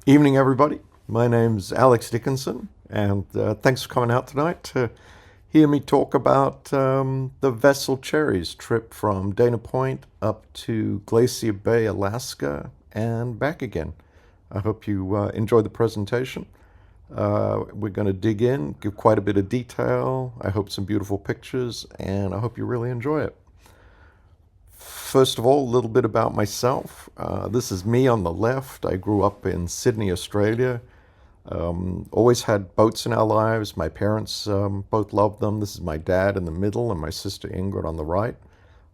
Evening, everybody. My name's Alex Dickinson, and thanks for coming out tonight to hear me talk about the Vessel Cherries trip from Dana Point up to Glacier Bay, Alaska, and back again. I hope you enjoy the presentation. We're going to dig in, give quite a bit of detail. I hope some beautiful pictures, and I hope you really enjoy it. First of all, a little bit about myself. This is me on the left. I grew up in Sydney, Australia. Always had boats in our lives. My parents both loved them. This is my dad in the middle and my sister Ingrid on the right,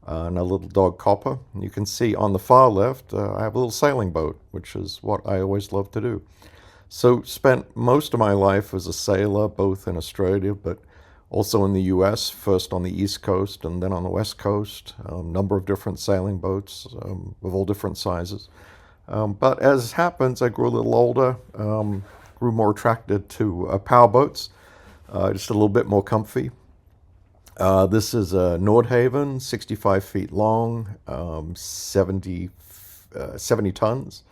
and our little dog Copper. And you can see on the far left, I have a little sailing boat, which is what I always loved to do. So spent most of my life as a sailor, both in Australia, but also in the US, first on the East Coast and then on the West Coast, a number of different sailing boats of all different sizes. But as happens, I grew a little older, grew more attracted to power boats, just a little bit more comfy. This is a Nordhavn, 65 feet long, 70 tons,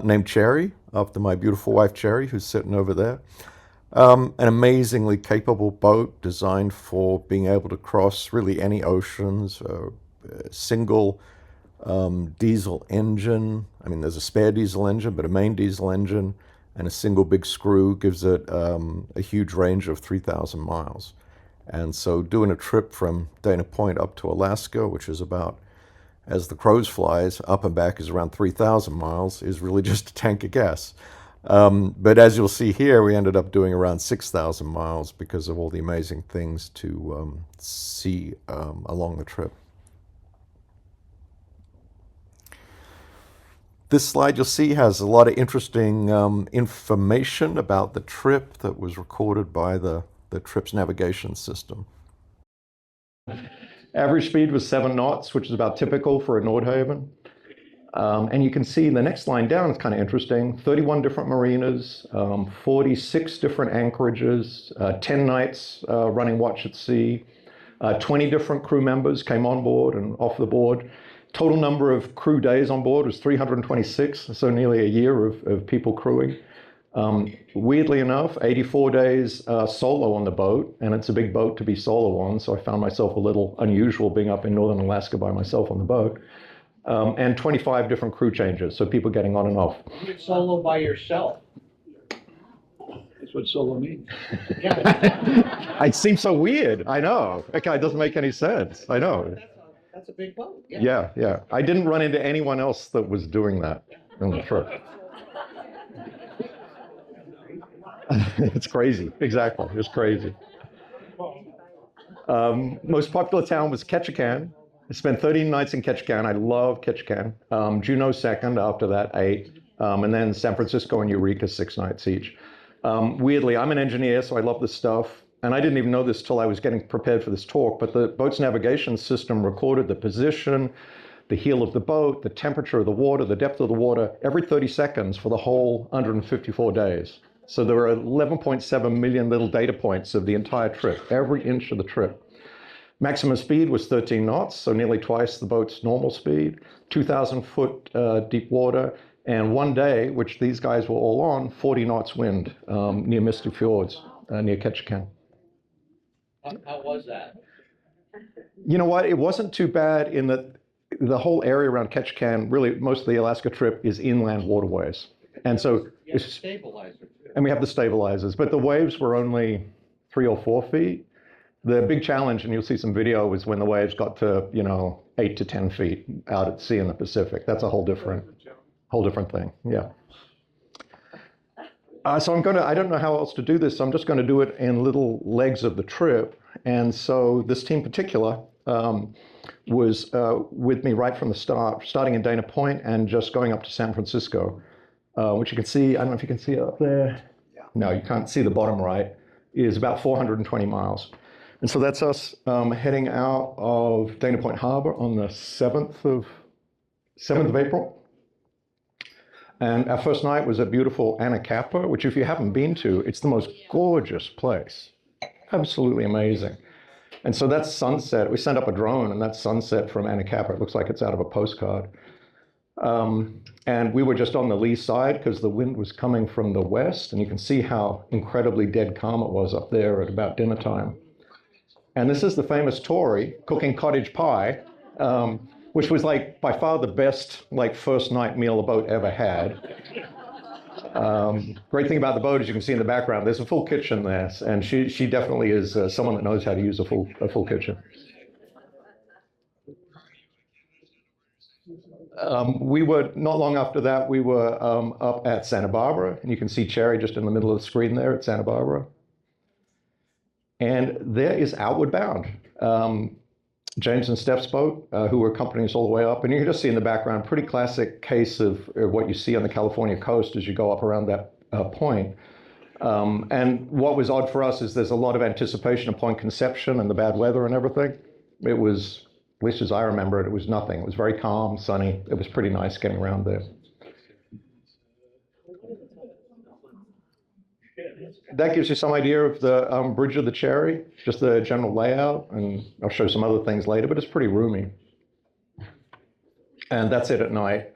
named Cherry, after my beautiful wife Cherry, who's sitting over there. An amazingly capable boat designed for being able to cross really any oceans, single diesel engine. I mean, there's a spare diesel engine, but a main diesel engine and a single big screw gives it a huge range of 3,000 miles. And so doing a trip from Dana Point up to Alaska, which is about, as the crows flies, up and back is around 3,000 miles, is really just a tank of gas. But as you'll see here, we ended up doing around 6,000 miles because of all the amazing things to see along the trip. This slide you'll see has a lot of interesting information about the trip that was recorded by the trip's navigation system. Average speed was 7 knots, which is about typical for a Nordhavn. And you can see the next line down is kind of interesting. 31 different marinas, 46 different anchorages, 10 nights running watch at sea, 20 different crew members came on board and off the board. Total number of crew days on board was 326, so nearly a year of people crewing. Weirdly enough, 84 days solo on the boat, and it's a big boat to be solo on, so I found myself a little unusual being up in northern Alaska by myself on the boat. And 25 different crew changes, so people getting on and off. You solo by yourself. That's what solo means. It seems so weird. I know. Okay, it doesn't make any sense. I know. That's a big boat. Yeah. I didn't run into anyone else that was doing that on the trip. It's crazy. Exactly. It's crazy. Most popular town was Ketchikan. I spent 13 nights in Ketchikan. I love Ketchikan. Juneau second, after that 8. And then San Francisco and Eureka 6 nights each. Weirdly, I'm an engineer, so I love this stuff. And I didn't even know this till I was getting prepared for this talk, but the boat's navigation system recorded the position, the heel of the boat, the temperature of the water, the depth of the water, every 30 seconds for the whole 154 days. So there were 11.7 million little data points of the entire trip, every inch of the trip. Maximum speed was 13 knots, so nearly twice the boat's normal speed, 2,000 foot deep water, and one day, which these guys were all on, 40 knots wind near Misty Fjords, near Ketchikan. How was that? You know what? It wasn't too bad in that the whole area around Ketchikan, really most of the Alaska trip is inland waterways. And so You have a stabilizer too. and we have the stabilizers, but the waves were only 3 or 4 feet. The big challenge, and you'll see some video, was when the waves got to, 8 to 10 feet out at sea in the Pacific. That's a whole different thing. Yeah. So I don't know how else to do this. So I'm just going to do it in little legs of the trip. And so this team in particular was with me right from the start, starting in Dana Point and just going up to San Francisco, which you can see. I don't know if you can see it up there. Yeah. No, you can't see the bottom right. It is about 420 miles. And so that's us heading out of Dana Point Harbor on the 7th of April. And our first night was at beautiful Anacapa, which if you haven't been to, it's the most gorgeous place. Absolutely amazing. And so that's sunset. We sent up a drone, and that's sunset from Anacapa. It looks like it's out of a postcard. And we were just on the lee side because the wind was coming from the west, and you can see how incredibly dead calm it was up there at about dinner time. And this is the famous Tory cooking cottage pie, which was like by far the best like first night meal the boat ever had. Great thing about the boat, as you can see in the background, there's a full kitchen there, and she definitely is someone that knows how to use a full kitchen. We were, not long after that, we were up at Santa Barbara, and you can see Cherry just in the middle of the screen there at Santa Barbara. And there is Outward Bound, James and Steph's boat, who were accompanying us all the way up. And you can just see in the background, pretty classic case of what you see on the California coast as you go up around that point. And what was odd for us is there's a lot of anticipation upon conception and the bad weather and everything. It was, at least as I remember it, it was nothing. It was very calm, sunny. It was pretty nice getting around there. That gives you some idea of the bridge of the Cherry, just the general layout, and I'll show some other things later, but it's pretty roomy. And that's it at night.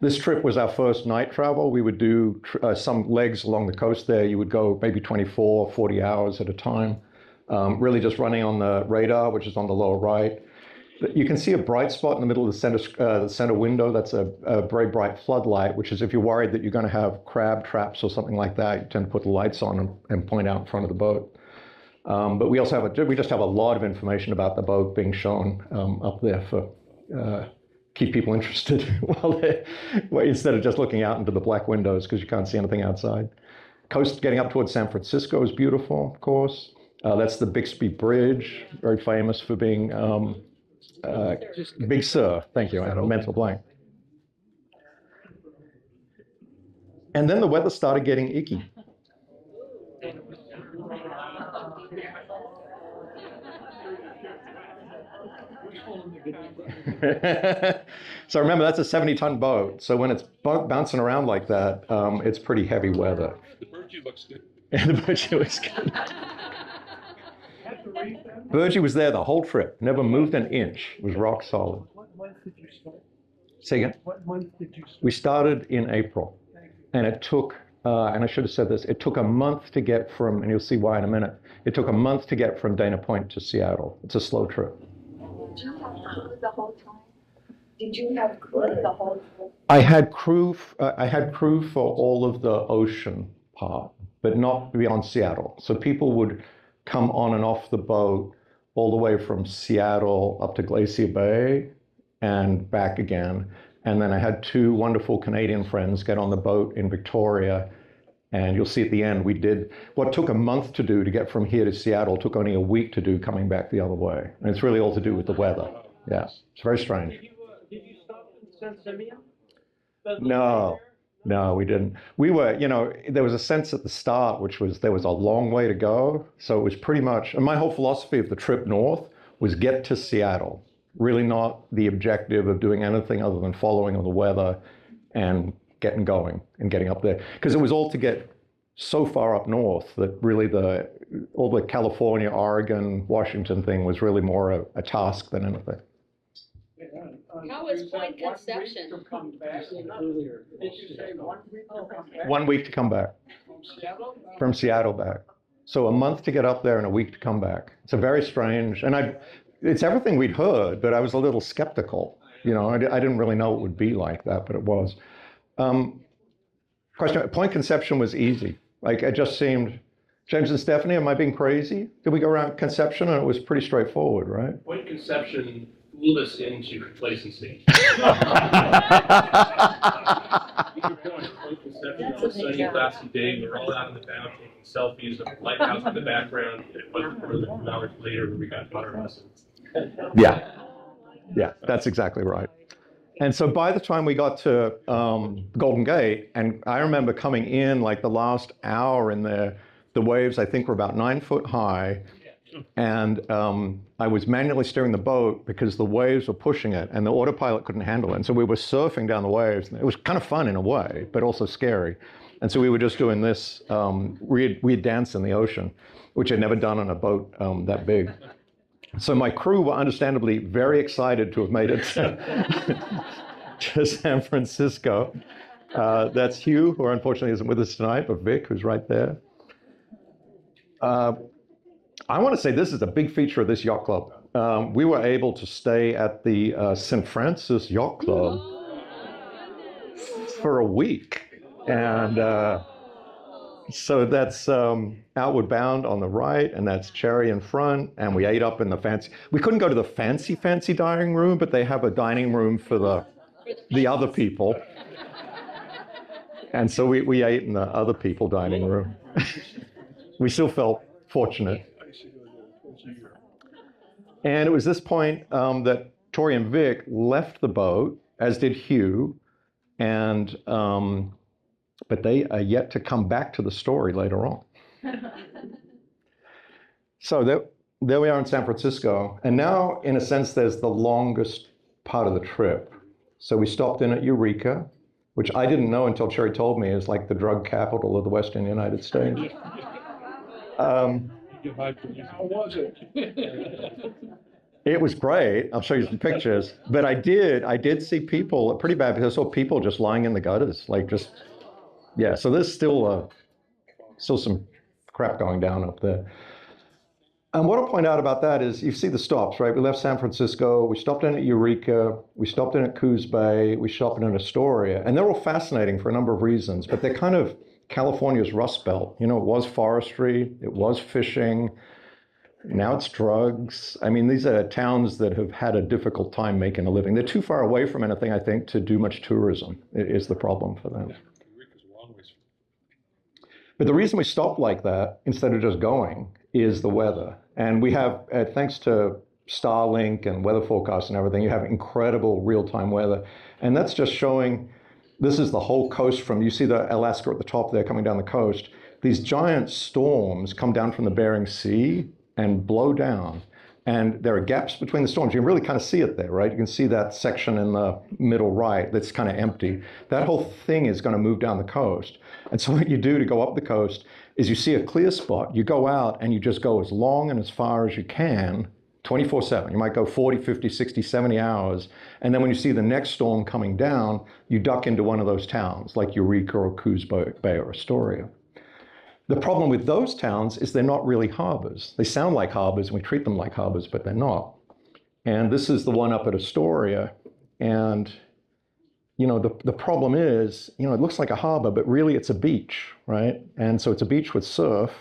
This trip was our first night travel. We would do some legs along the coast there. You would go maybe 24, 40 hours at a time, really just running on the radar, which is on the lower right. You can see a bright spot in the middle of the center window. That's a very bright floodlight, which is if you're worried that you're going to have crab traps or something like that, you tend to put the lights on and point out in front of the boat. But we also have we just have a lot of information about the boat being shown up there for keep people interested instead of just looking out into the black windows because you can't see anything outside. Coast getting up towards San Francisco is beautiful, of course. That's the Bixby Bridge, very famous for being Big Sur. Thank you. I had a mental blank. And then the weather started getting icky. So remember, that's a 70-ton boat. So when it's bouncing around like that, it's pretty heavy weather. The Virtue looks good. And the Virtue is good. Virgie was there the whole trip, never moved an inch. It was rock solid. What month did you start? Say again? What month did you start? We started in April, and it took, and I should have said this, it took a month to get from, and you'll see why in a minute, it took a month to get from Dana Point to Seattle. It's a slow trip. Did you have crew the whole time? Did you have crew the whole trip? I had crew for all of the ocean part, but not beyond Seattle. So people would come on and off the boat all the way from Seattle up to Glacier Bay and back again. And then I had two wonderful Canadian friends get on the boat in Victoria. And you'll see at the end, we did what took a month to do to get from here to Seattle, took only a week to do coming back the other way. And it's really all to do with the weather. Yeah, it's very strange. Did you stop in San Simeon? No, we didn't. We were, there was a sense at the start, which was there was a long way to go. So it was pretty much, and my whole philosophy of the trip north was get to Seattle, really not the objective of doing anything other than following on the weather and getting going and getting up there. Because it was all to get so far up north that really all the California, Oregon, Washington thing was really more a task than anything. How was Point Conception? Did you say 1 week to come back? 1 week to come back. From Seattle? From Seattle back. So a month to get up there and a week to come back. It's a very strange, and it's everything we'd heard, but I was a little skeptical. I didn't really know it would be like that, but it was. Question, Point Conception was easy. Like it just seemed, James and Stephanie, am I being crazy? Did we go around Conception and it was pretty straightforward, right? Point Conception fooled us into complacency. Point Conception on a sunny, classy day, we're all out in the bow taking selfies of the lighthouse in the background. It wasn't more than 2 hours later when we got butter lessons. Yeah, that's exactly right. And so by the time we got to Golden Gate, and I remember coming in like the last hour in there, the waves I think were about 9 foot high, and I was manually steering the boat because the waves were pushing it and the autopilot couldn't handle it. And so we were surfing down the waves. It was kind of fun in a way, but also scary. And so we were just doing this weird dance in the ocean, which I'd never done on a boat that big. So my crew were understandably very excited to have made it to San Francisco. That's Hugh, who unfortunately isn't with us tonight, but Vic, who's right there. I want to say this is a big feature of this yacht club. We were able to stay at the St. Francis Yacht Club for a week. And so that's Outward Bound on the right, and that's Cherry in front. And we ate up in the fancy. We couldn't go to the fancy dining room, but they have a dining room for the other people. And so we ate in the other people dining room. We still felt fortunate. And it was this point that Tori and Vic left the boat, as did Hugh, and but they are yet to come back to the story later on. So there we are in San Francisco, and now, in a sense, there's the longest part of the trip. So we stopped in at Eureka, which I didn't know until Cherry told me is like the drug capital of the Western United States. How was it? It was great. I'll show you some pictures. But I did see people, pretty bad, because I saw people just lying in the gutters, like just, yeah. So there's still some crap going down up there. And what I'll point out about that is you see the stops, right? We left San Francisco, we stopped in at Eureka, we stopped in at Coos Bay, we stopped in Astoria, and they're all fascinating for a number of reasons, but they're kind of California's Rust Belt. You know, it was forestry, it was fishing, now it's drugs. I mean, these are towns that have had a difficult time making a living. They're too far away from anything, I think, to do much tourism. It is the problem for them. But the reason we stopped like that, instead of just going, is the weather. And we have, thanks to Starlink and weather forecasts and everything, you have incredible real-time weather. And that's just showing, this is the whole coast from, you see the Alaska at the top there coming down the coast. These giant storms come down from the Bering Sea and blow down. And there are gaps between the storms. You can really kind of see it there, right? You can see that section in the middle right that's kind of empty. That whole thing is going to move down the coast. And so what you do to go up the coast is you see a clear spot, you go out and you just go as long and as far as you can, 24/7. You might go 40, 50, 60, 70 hours. And then when you see the next storm coming down, you duck into one of those towns like Eureka or Coos Bay or Astoria. The problem with those towns is they're not really harbors. They sound like harbors and we treat them like harbors, but they're not. And this is the one up at Astoria. And you know, the problem is, you know, it looks like a harbor, but really it's a beach, right? And so it's a beach with surf,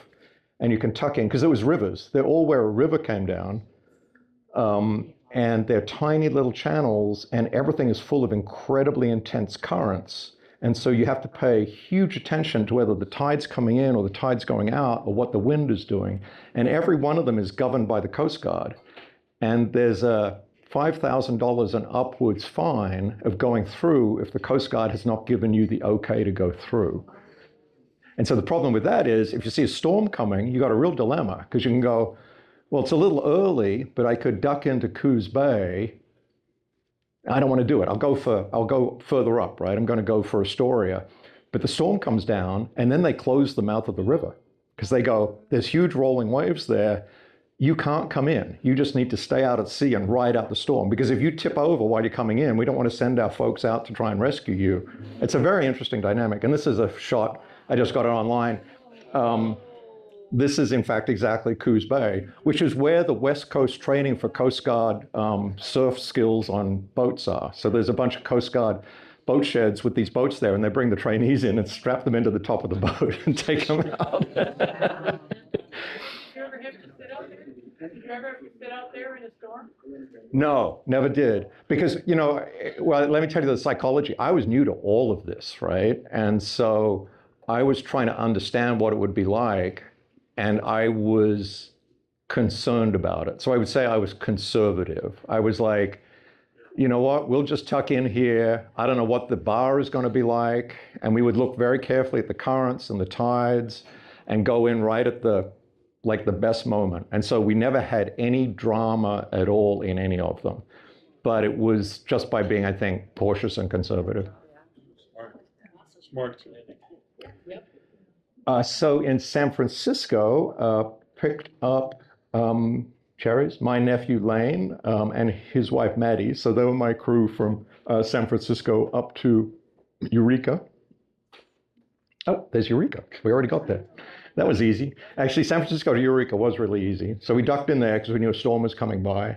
and you can tuck in, because it was rivers. They're all where a river came down, and they're tiny little channels, and everything is full of incredibly intense currents. And so you have to pay huge attention to whether the tide's coming in or the tide's going out or what the wind is doing. And every one of them is governed by the Coast Guard. And there's a $5,000 and upwards fine of going through if the Coast Guard has not given you the okay to go through. And so the problem with that is if you see a storm coming, you got a real dilemma, because you can go, well, it's a little early, but I could duck into Coos Bay. I don't want to do it. I'll go further up, right? I'm going to go for Astoria. But the storm comes down and then they close the mouth of the river because they go, there's huge rolling waves there. You can't come in. You just need to stay out at sea and ride out the storm, because if you tip over while you're coming in, we don't want to send our folks out to try and rescue you. It's a very interesting dynamic. And this is a shot, I just got it online. This is in fact exactly Coos Bay, which is where the West Coast training for Coast Guard surf skills on boats are. So there's a bunch of Coast Guard boat sheds with these boats there, and they bring the trainees in and strap them into the top of the boat and take them out. Did you ever have to sit out there in a storm? No, never did. Because, you know, well, let me tell you the psychology. I was new to all of this, right? And so I was trying to understand what it would be like, and I was concerned about it. So I would say I was conservative. I was like, you know what, we'll just tuck in here. I don't know what the bar is going to be like. And we would look very carefully at the currents and the tides and go in right at the best moment. And so we never had any drama at all in any of them. But it was just by being, I think, cautious and conservative. Smart. So in San Francisco, picked up Cherries, my nephew Lane, and his wife Maddie. So they were my crew from San Francisco up to Eureka. Oh, there's Eureka. We already got there. That was easy. Actually, San Francisco to Eureka was really easy. So we ducked in there because we knew a storm was coming by.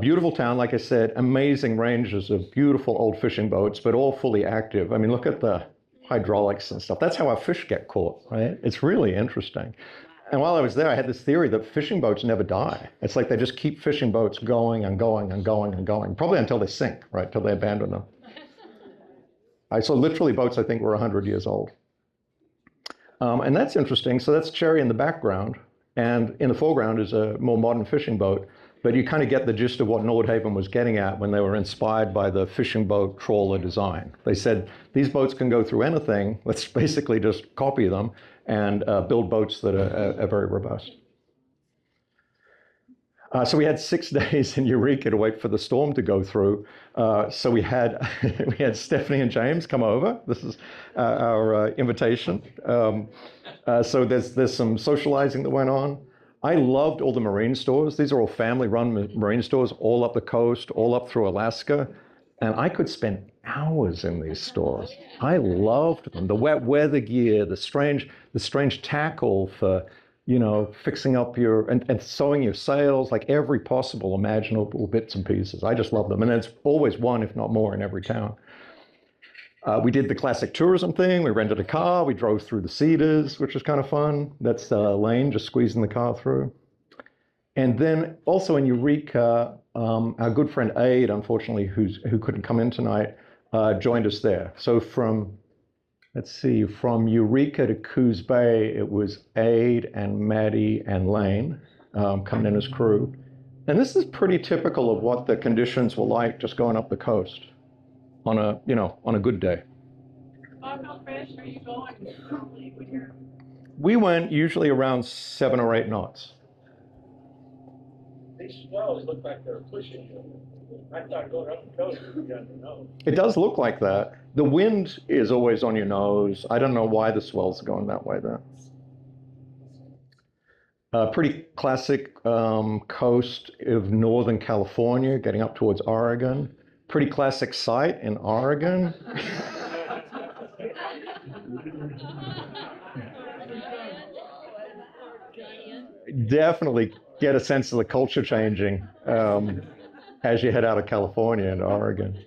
Beautiful town, like I said, amazing ranges of beautiful old fishing boats, but all fully active. I mean, look at the hydraulics and stuff. That's how our fish get caught, right? It's really interesting. And while I was there, I had this theory that fishing boats never die. It's like they just keep fishing boats going and going and going and going, probably until they sink, right, until they abandon them. I saw literally boats I think were 100 years old. And that's interesting. So that's Cherry in the background. And in the foreground is a more modern fishing boat. But you kind of get the gist of what Nordhavn was getting at when they were inspired by the fishing boat trawler design. They said, these boats can go through anything. Let's basically just copy them and build boats that are very robust. So we had 6 days in Eureka to wait for the storm to go through. So we had we had Stephanie and James come over. This is our invitation. So there's some socializing that went on. I loved all the marine stores. These are all family-run marine stores, all up the coast, all up through Alaska. And I could spend hours in these stores. I loved them. The wet weather gear, the strange tackle for, you know, fixing up your, and sewing your sails, like every possible imaginable bits and pieces. I just love them. And there's always one, if not more, in every town. We did the classic tourism thing. We rented a car. We drove through the Cedars, which was kind of fun. That's Lane just squeezing the car through. And then also in Eureka, our good friend Aid, unfortunately, who couldn't come in tonight, joined us there. So from Eureka to Coos Bay, it was Aid and Maddie and Lane coming in as crew. And this is pretty typical of what the conditions were like just going up the coast on a good day. How fast are you going normally when you're? We went usually around 7 or 8 knots. These swells look like they're pushing you. I thought going up the coast would be on your nose. It does look like that. The wind is always on your nose. I don't know why the swells are going that way there. Pretty classic coast of Northern California, getting up towards Oregon. Pretty classic site in Oregon. Definitely get a sense of the culture changing as you head out of California into Oregon.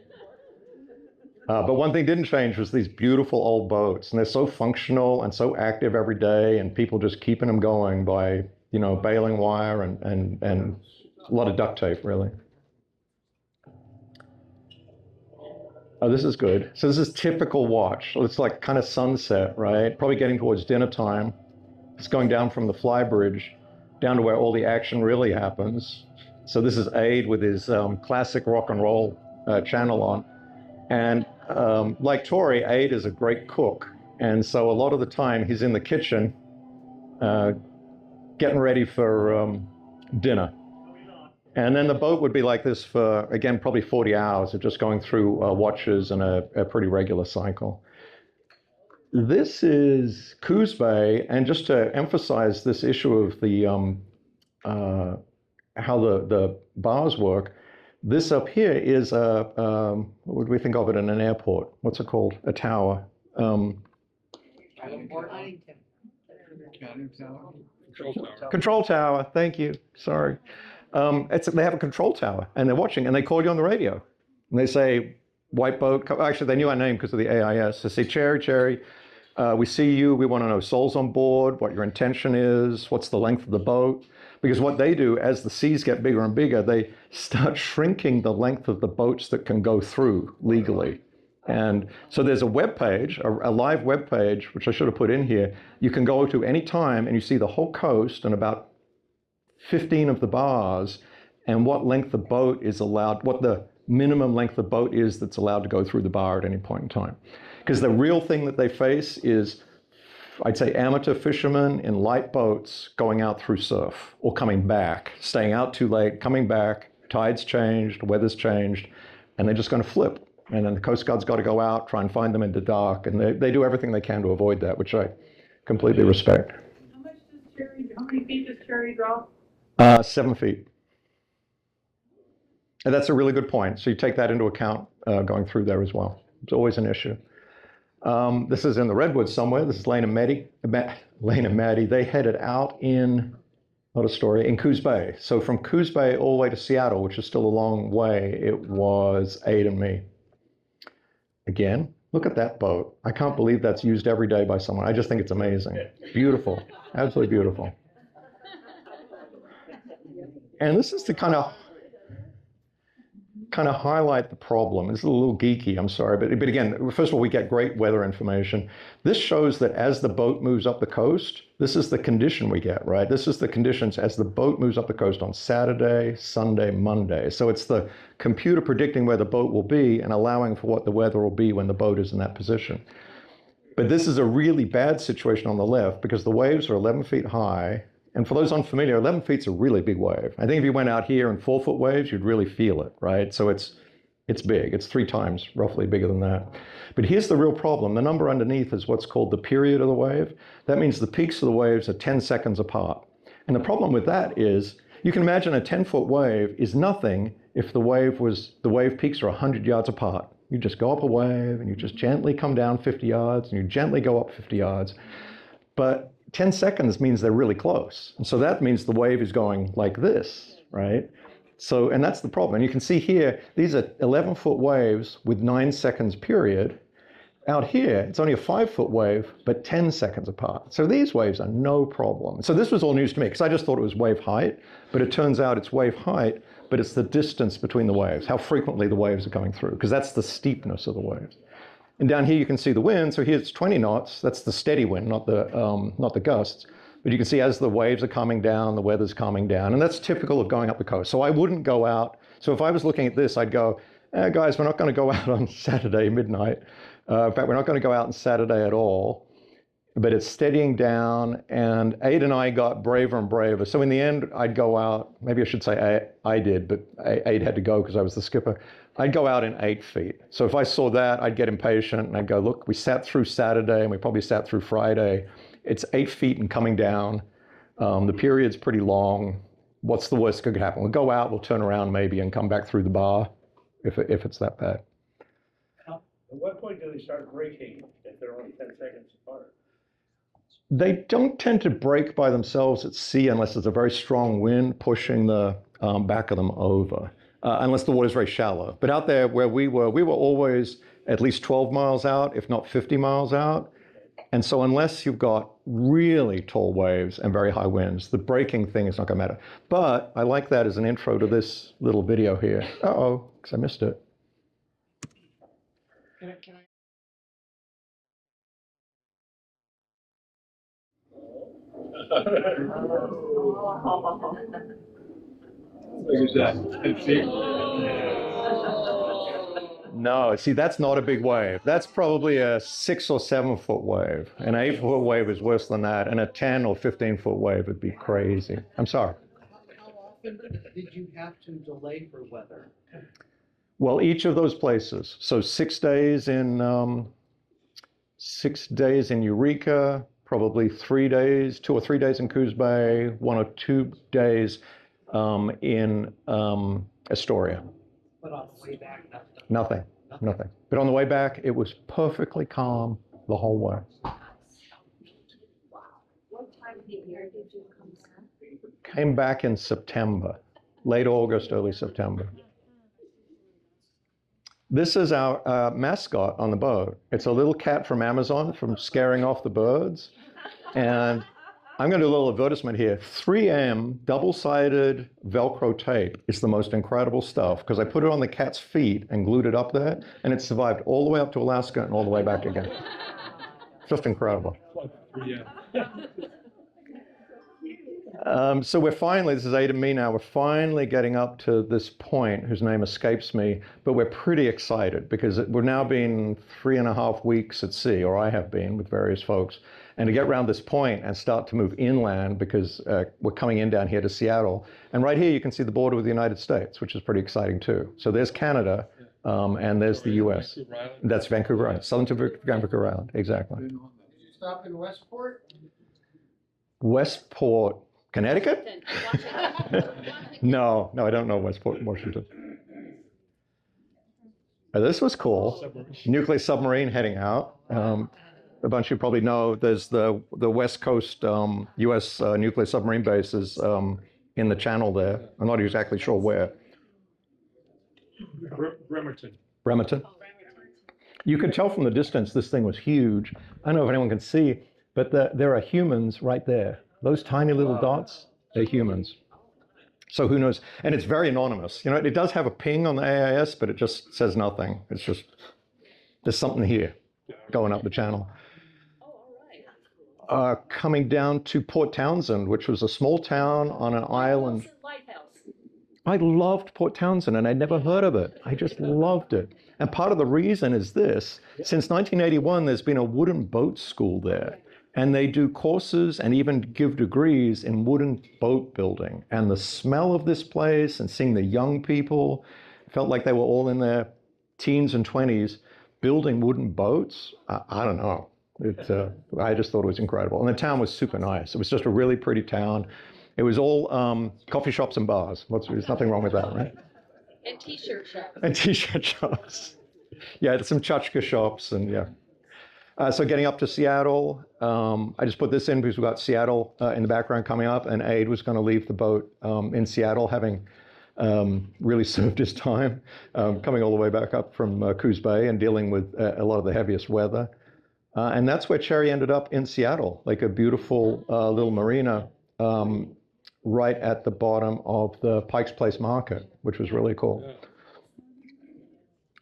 But one thing didn't change was these beautiful old boats, and they're so functional and so active every day, and people just keeping them going by, you know, baling wire and a lot of duct tape, really. Oh, this is good. So this is typical watch. So it's like kind of sunset, right? Probably getting towards dinner time. It's going down from the flybridge down to where all the action really happens. So this is Aid with his classic rock and roll channel on. And like Tori, Aid is a great cook. And so a lot of the time he's in the kitchen getting ready for dinner. And then the boat would be like this for, again, probably 40 hours of just going through watches and a pretty regular cycle. This is Coos Bay, and just to emphasize this issue of the how the bars work, this up here is what would we think of it in an airport? What's it called? A tower. Control tower. Thank you. Sorry. They have a control tower, and they're watching, and they call you on the radio, and they say, "White boat." Actually, they knew our name because of the AIS. They say, "Cherry, we see you. We want to know souls on board, what your intention is, what's the length of the boat." Because what they do, as the seas get bigger and bigger, they start shrinking the length of the boats that can go through legally. And so there's a web page, a live web page, which I should have put in here. You can go to any time, and you see the whole coast and about 15 of the bars, and what length the boat is allowed, what the minimum length the boat is that's allowed to go through the bar at any point in time. Because the real thing that they face is, I'd say, amateur fishermen in light boats going out through surf or coming back, staying out too late, coming back, tides changed, weather's changed, and they're just going to flip. And then the Coast Guard's got to go out, try and find them in the dark, and they do everything they can to avoid that, which I completely respect. How many feet does Cherry drop? 7 feet. And that's a really good point. So you take that into account going through there as well. It's always an issue. This is in the Redwoods somewhere. This is Lane and Maddie. They headed out in, not a story, in Coos Bay. So from Coos Bay all the way to Seattle, which is still a long way, it was Aid and me. Again, look at that boat. I can't believe that's used every day by someone. I just think it's amazing. Beautiful, absolutely beautiful. And this is to kind of highlight the problem. It's a little geeky, I'm sorry, but again, first of all, we get great weather information. This shows that as the boat moves up the coast, this is the condition we get, right? This is the conditions as the boat moves up the coast on Saturday, Sunday, Monday. So it's the computer predicting where the boat will be and allowing for what the weather will be when the boat is in that position. But this is a really bad situation on the left because the waves are 11 feet high. And for those unfamiliar, 11 feet's a really big wave. I think if you went out here in 4-foot waves, you'd really feel it, right? So it's big. It's 3 times roughly bigger than that. But here's the real problem. The number underneath is what's called the period of the wave. That means the peaks of the waves are 10 seconds apart. And the problem with that is you can imagine a 10-foot wave is nothing if the wave peaks are 100 yards apart. You just go up a wave and you just gently come down 50 yards and you gently go up 50 yards. But 10 seconds means they're really close. And so that means the wave is going like this, right? So, and that's the problem. And you can see here, these are 11-foot waves with 9 seconds period. Out here, it's only a 5-foot wave, but 10 seconds apart. So these waves are no problem. So this was all news to me because I just thought it was wave height, but it turns out it's wave height, but it's the distance between the waves, how frequently the waves are coming through, because that's the steepness of the waves. And down here you can see the wind. So here it's 20 knots. That's the steady wind, not the gusts. But you can see as the waves are calming down, the weather's calming down. And that's typical of going up the coast. So I wouldn't go out. So if I was looking at this, I'd go, guys, we're not going to go out on Saturday midnight. In fact, we're not going to go out on Saturday at all. But it's steadying down. And Aid and I got braver and braver. So in the end, I'd go out. Maybe I should say I did, but Aid had to go because I was the skipper. I'd go out in 8 feet. So if I saw that, I'd get impatient and I'd go, look, we sat through Saturday and we probably sat through Friday. It's 8 feet and coming down. The period's pretty long. What's the worst that could happen? We'll go out, we'll turn around maybe and come back through the bar if it's that bad. At what point do they start braking if they're only 10 seconds apart? They don't tend to break by themselves at sea unless there's a very strong wind pushing the back of them over. Unless the water's very shallow. But out there where we were always at least 12 miles out, if not 50 miles out. And so unless you've got really tall waves and very high winds, the braking thing is not going to matter. But I like that as an intro to this little video here. Uh-oh, because I missed it. Can I? Is that 10 feet? No, see, that's not a big wave. That's probably a 6 or 7 foot wave. An 8-foot wave is worse than that. And a 10 or 15-foot wave would be crazy. I'm sorry. How often did you have to delay for weather? Well, each of those places. So 6 days in 6 days in Eureka, probably 3 days, 2 or 3 days in Coos Bay, 1 or 2 days in Astoria. But on the way back, Nothing. But on the way back, it was perfectly calm the whole way. What time of the year did you come back? Came back in September, late August, early September. This is our mascot on the boat. It's a little cat from Amazon from scaring off the birds. And I'm going to do a little advertisement here. 3M double-sided Velcro tape is the most incredible stuff because I put it on the cat's feet and glued it up there, and it survived all the way up to Alaska and all the way back again. Just incredible. So we're finally, this is Aid and me now, we're finally getting up to this point whose name escapes me, but we're pretty excited because we're now been 3.5 weeks at sea, or I have been with various folks. And to get around this point and start to move inland because we're coming in down here to Seattle. And right here you can see the border with the United States, which is pretty exciting too. So there's Canada and there's the US. That's Vancouver Island, southern to Vancouver Island, exactly. Did you stop in Westport? Westport, Connecticut? No, I don't know Washington. This was cool. Nuclear submarine heading out. A bunch of you probably know there's the West Coast U.S. Nuclear submarine bases in the channel there. I'm not exactly sure where. Bremerton. You could tell from the distance this thing was huge. I don't know if anyone can see, but there are humans right there. Those tiny little dots, they're humans. So who knows? And it's very anonymous. You know, it does have a ping on the AIS, but it just says nothing. It's just, there's something here going up the channel. Coming down to Port Townsend, which was a small town on an island. I loved Port Townsend, and I'd never heard of it. I just loved it. And part of the reason is this. Since 1981, there's been a wooden boat school there. And they do courses and even give degrees in wooden boat building. And the smell of this place and seeing the young people, felt like they were all in their teens and 20s building wooden boats. I don't know. I just thought it was incredible. And the town was super nice. It was just a really pretty town. It was all coffee shops and bars. There's nothing wrong with that, right? And t-shirt shops. And t-shirt shops. Yeah, some tchotchke shops and yeah. So getting up to Seattle, I just put this in because we've got Seattle in the background coming up, and Aid was going to leave the boat in Seattle, having really served his time, coming all the way back up from Coos Bay and dealing with a lot of the heaviest weather. And that's where Cherry ended up in Seattle, like a beautiful little marina right at the bottom of the Pike's Place Market, which was really cool.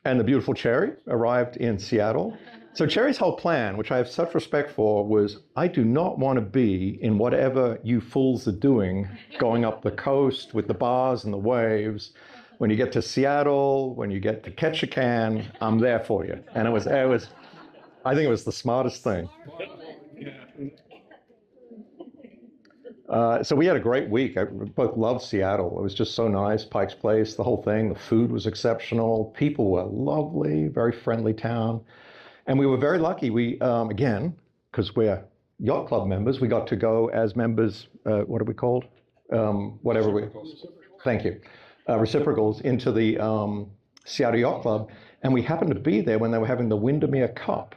And the beautiful Cherry arrived in Seattle. So Cherry's whole plan, which I have such respect for, was I do not want to be in whatever you fools are doing, going up the coast with the bars and the waves. When you get to Seattle, when you get to Ketchikan, I'm there for you. And it was, I think it was the smartest thing. So we had a great week. I both loved Seattle. It was just so nice. Pike's Place, the whole thing. The food was exceptional. People were lovely, very friendly town. And we were very lucky. We, again, because we're yacht club members, we got to go as members, what are we called? Thank you. Reciprocals into the Seattle Yacht Club. And we happened to be there when they were having the Windermere Cup,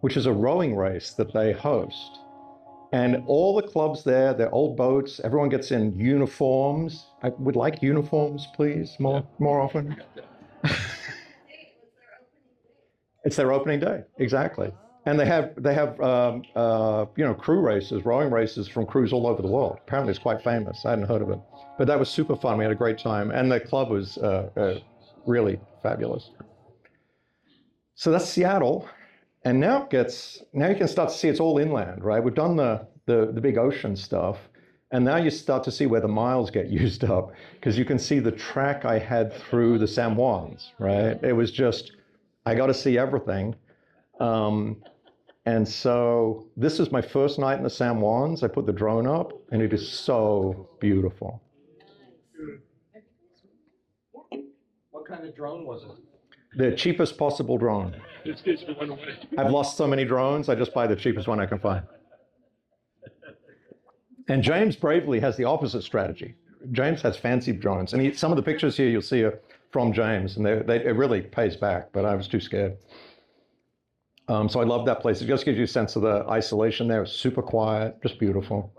which is a rowing race that they host. And all the clubs there, they're old boats, everyone gets in uniforms. I would like uniforms, please, more often. It's their opening day, exactly. And they have crew races, rowing races from crews all over the world. Apparently it's quite famous. I hadn't heard of it. But that was super fun. We had a great time. And the club was really fabulous. So that's Seattle. And now you can start to see it's all inland, right? We've done the big ocean stuff. And now you start to see where the miles get used up, because you can see the track I had through the San Juans, right? It was just, I got to see everything. And so this is my first night in the San Juans. I put the drone up, and it is so beautiful. What kind of drone was it? The cheapest possible drone. I've lost so many drones, I just buy the cheapest one I can find. And James bravely has the opposite strategy. James has fancy drones. And some of the pictures here you'll see are from James, and it really pays back, but I was too scared. So I love that place. It just gives you a sense of the isolation there. It's super quiet, just beautiful.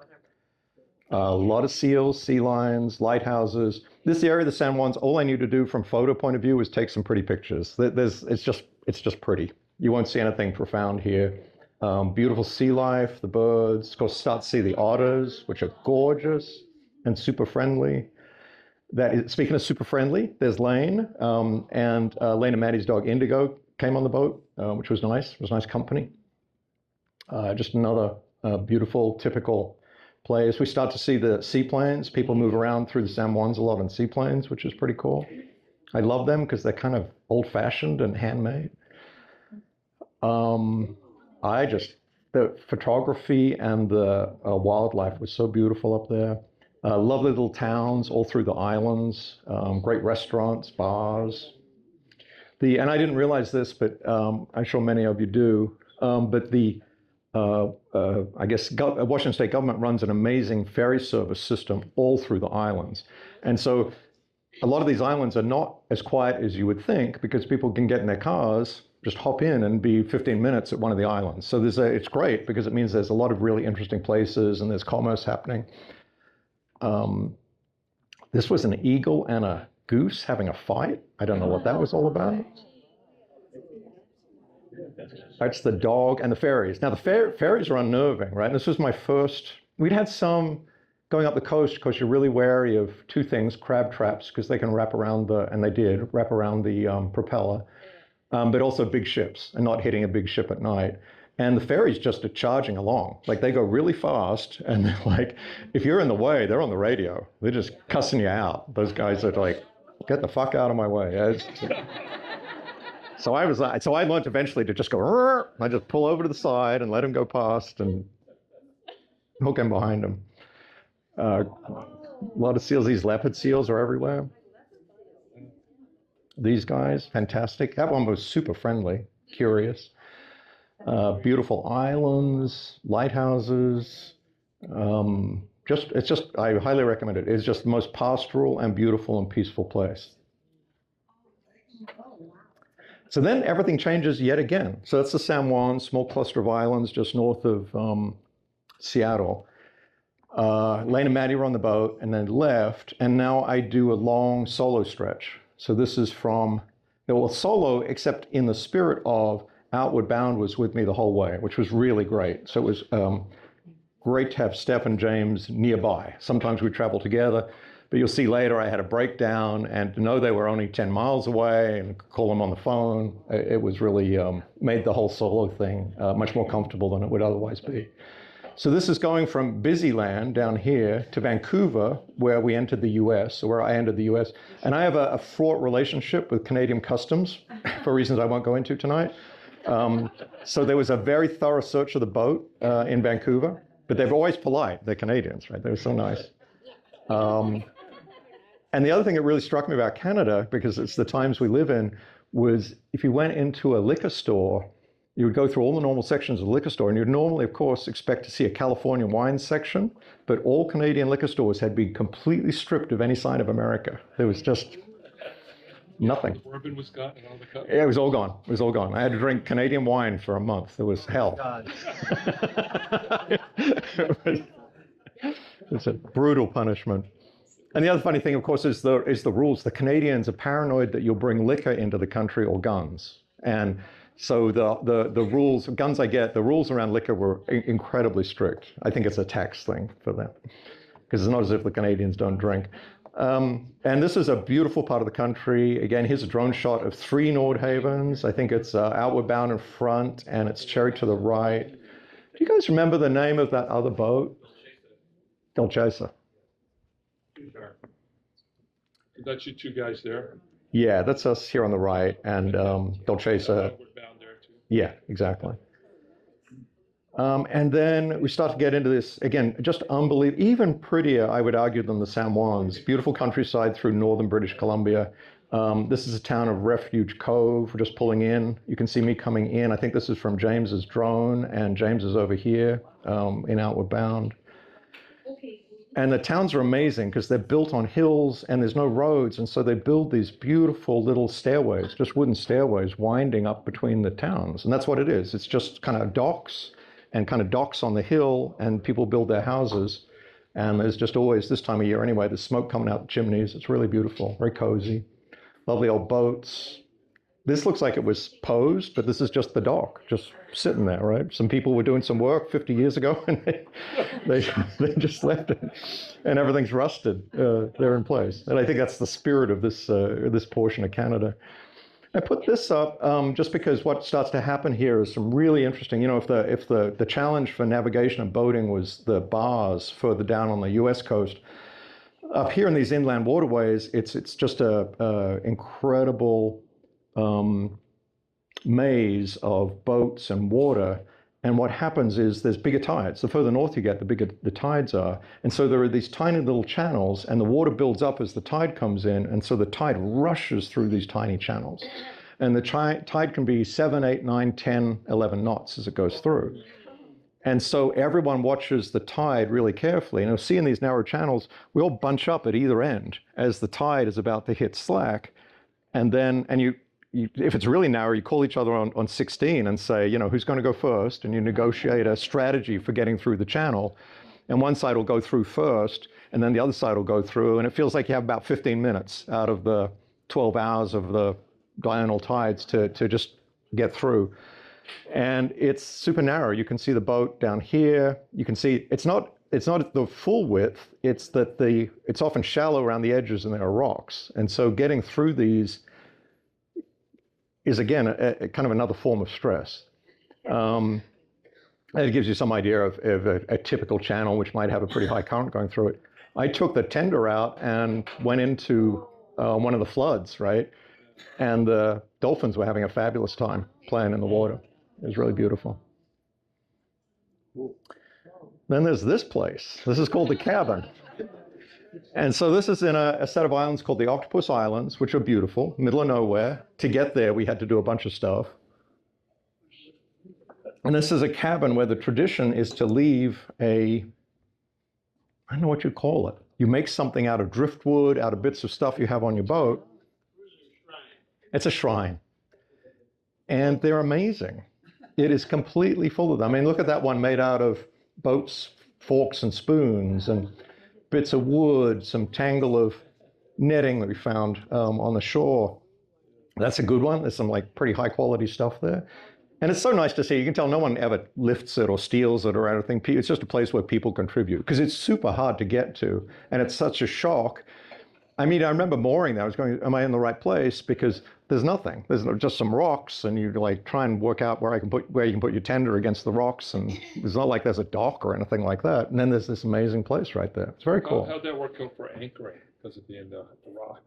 A lot of seals, sea lions, lighthouses. This area of the San Juans, all I need to do from photo point of view is take some pretty pictures. It's just pretty. You won't see anything profound here. Beautiful sea life, the birds. Of course, start to see the otters, which are gorgeous and super friendly. Speaking of super friendly, there's Lane, and Lane and Maddie's dog Indigo came on the boat, which was nice. It was nice company. Just another beautiful, typical place. We start to see the seaplanes. People move around through the San Juans a lot in seaplanes, which is pretty cool. I love them because they're kind of old-fashioned and handmade. The photography and the wildlife was so beautiful up there. Lovely little towns all through the islands, great restaurants, bars. And I didn't realize this, but I'm sure many of you do, but the I guess Washington State government runs an amazing ferry service system all through the islands. And so a lot of these islands are not as quiet as you would think because people can get in their cars, just hop in and be 15 minutes at one of the islands. So it's great because it means there's a lot of really interesting places and there's commerce happening. This was an eagle and a goose having a fight. I don't know what that was all about. That's the dog and the ferries. Now the ferries are unnerving, right? And this was my first, we'd had some going up the coast because you're really wary of two things, crab traps, because they can wrap around and they did, wrap around the propeller, but also big ships and not hitting a big ship at night. And the ferries just are charging along. Like they go really fast and they're like, if you're in the way, they're on the radio. They're just cussing you out. Those guys are like, get the fuck out of my way. So I learned eventually to just go, rrr, I just pull over to the side and let him go past and hook him behind him. A lot of seals, these leopard seals are everywhere. These guys, fantastic. That one was super friendly, curious. Beautiful islands, lighthouses. I highly recommend it. It's just the most pastoral and beautiful and peaceful place. So then everything changes yet again. So that's the San Juan, small cluster of islands just north of Seattle. Lane and Maddie were on the boat and then left. And now I do a long solo stretch. So this is solo, except in the spirit of Outward Bound was with me the whole way, which was really great. So it was great to have Steph and James nearby. Sometimes we travel together. But you'll see later I had a breakdown, and to know they were only 10 miles away and call them on the phone, it was really made the whole solo thing much more comfortable than it would otherwise be. So this is going from busy land down here to Vancouver, where we entered the US, or where I entered the US. And I have a fraught relationship with Canadian Customs for reasons I won't go into tonight. So there was a very thorough search of the boat in Vancouver, but they're always polite. They're Canadians, right? They were so nice. And the other thing that really struck me about Canada, because it's the times we live in, was if you went into a liquor store, you would go through all the normal sections of the liquor store, and you'd normally, of course, expect to see a California wine section, but all Canadian liquor stores had been completely stripped of any sign of America. There was just nothing. Bourbon was gone and all the cup. Yeah, it was all gone. It was all gone. I had to drink Canadian wine for a month. It was hell. It's a brutal punishment. And the other funny thing, of course, is the rules. The Canadians are paranoid that you'll bring liquor into the country or guns. And so the rules, guns I get, the rules around liquor were incredibly strict. I think it's a tax thing for them, because it's not as if the Canadians don't drink. And this is a beautiful part of the country. Again, here's a drone shot of 3 Nordhavns. I think it's Outward Bound in front, and it's Cherry to the right. Do you guys remember the name of that other boat? Del Chaser. That's you two guys there. Yeah, that's us here on the right, and Del Chaser. We're bound there too. Yeah, exactly. And then we start to get into this, again, just unbelievable, even prettier, I would argue, than the San Juans. Beautiful countryside through northern British Columbia. This is a town of Refuge Cove. We're just pulling in. You can see me coming in. I think this is from James's drone, and James is over here in Outward Bound. And the towns are amazing because they're built on hills and there's no roads. And so they build these beautiful little stairways, just wooden stairways winding up between the towns. And that's what it is. It's just kind of docks and kind of docks on the hill, and people build their houses. And there's just always, this time of year anyway, there's smoke coming out the chimneys. It's really beautiful, very cozy. Lovely old boats. This looks like it was posed, but this is just the dock, just sitting there, right? Some people were doing some work 50 years ago, and they just left it, and everything's rusted. They're in place, and I think that's the spirit of this portion of Canada. I put this up just because what starts to happen here is some really interesting. You know, if the challenge for navigation and boating was the bars further down on the U.S. coast, up here in these inland waterways, it's just a incredible maze of boats and water. And what happens is there's bigger tides. The further north you get, the bigger the tides are. And so there are these tiny little channels, and the water builds up as the tide comes in. And so the tide rushes through these tiny channels. And the tide can be 7, 8, 9, 10, 11 knots as it goes through. And so everyone watches the tide really carefully. And you'll see in these narrow channels, we all bunch up at either end as the tide is about to hit slack. And then, if it's really narrow, you call each other on 16 and say, who's going to go first? And you negotiate a strategy for getting through the channel. And one side will go through first, and then the other side will go through. And it feels like you have about 15 minutes out of the 12 hours of the diurnal tides to just get through. And it's super narrow. You can see the boat down here. You can see it's not the full width. It's that it's often shallow around the edges and there are rocks. And so getting through these is, again, a kind of another form of stress. And it gives you some idea of a typical channel, which might have a pretty high current going through it. I took the tender out and went into one of the floods, right? And the dolphins were having a fabulous time playing in the water. It was really beautiful. Then there's this place. This is called the cabin. And so this is in a set of islands called the Octopus Islands, which are beautiful, middle of nowhere. To get there, we had to do a bunch of stuff. And this is a cabin where the tradition is to leave I don't know what you call it. You make something out of driftwood, out of bits of stuff you have on your boat. It's a shrine. And they're amazing. It is completely full of them. I mean, look at that one made out of boats, forks, and spoons, and bits of wood, some tangle of netting that we found on the shore. That's a good one. There's some pretty high quality stuff there. And it's so nice to see. You can tell no one ever lifts it or steals it or anything. It's just a place where people contribute because it's super hard to get to. And it's such a shock. I mean, I remember mooring there. I was going, am I in the right place? Because there's nothing. There's just some rocks, and you try and work out where you can put your tender against the rocks. And it's not like there's a dock or anything like that. And then there's this amazing place right there. It's very cool. How'd that work out for anchoring? Because at the end of the rock.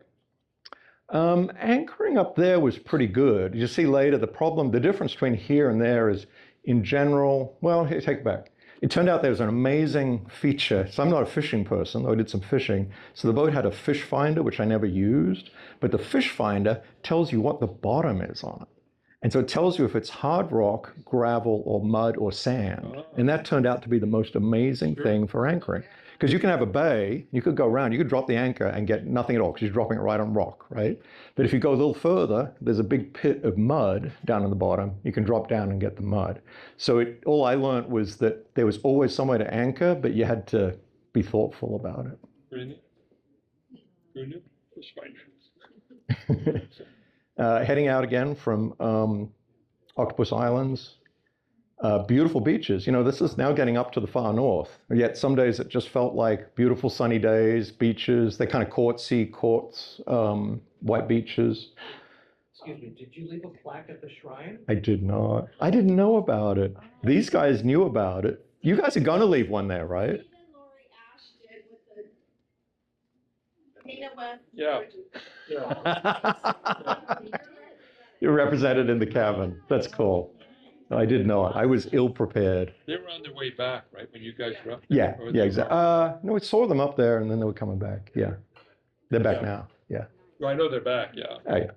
Anchoring up there was pretty good. You see later, the difference between here and there is, in general, well, here, take it back. It turned out there was an amazing feature. So I'm not a fishing person, though I did some fishing. So the boat had a fish finder, which I never used. But the fish finder tells you what the bottom is on it. And so it tells you if it's hard rock, gravel, or mud, or sand. And that turned out to be the most amazing thing for anchoring. Because you can have a bay, you could go around, you could drop the anchor and get nothing at all because you're dropping it right on rock, right? But if you go a little further, there's a big pit of mud down in the bottom. You can drop down and get the mud. So all I learned was that there was always somewhere to anchor, but you had to be thoughtful about it. Really? Really? Fish finders. Heading out again from Octopus Islands. Beautiful beaches. This is now getting up to the far north. Yet some days it just felt like beautiful sunny days, beaches. They're kind of quartzy, white beaches. Excuse me, did you leave a plaque at the shrine? I did not. I didn't know about it. These guys knew about it. You guys are going to leave one there, right? Even Lori Ash did with the Dana West. Yeah. You're represented in the cabin. That's cool. I did not. I was ill prepared. They were on their way back, right? When you guys were up Yeah, there? yeah, exactly. No, we saw them up there, and then they were coming back. Yeah, they're back now. Yeah. Well, I know they're back, yeah. Oh, yeah.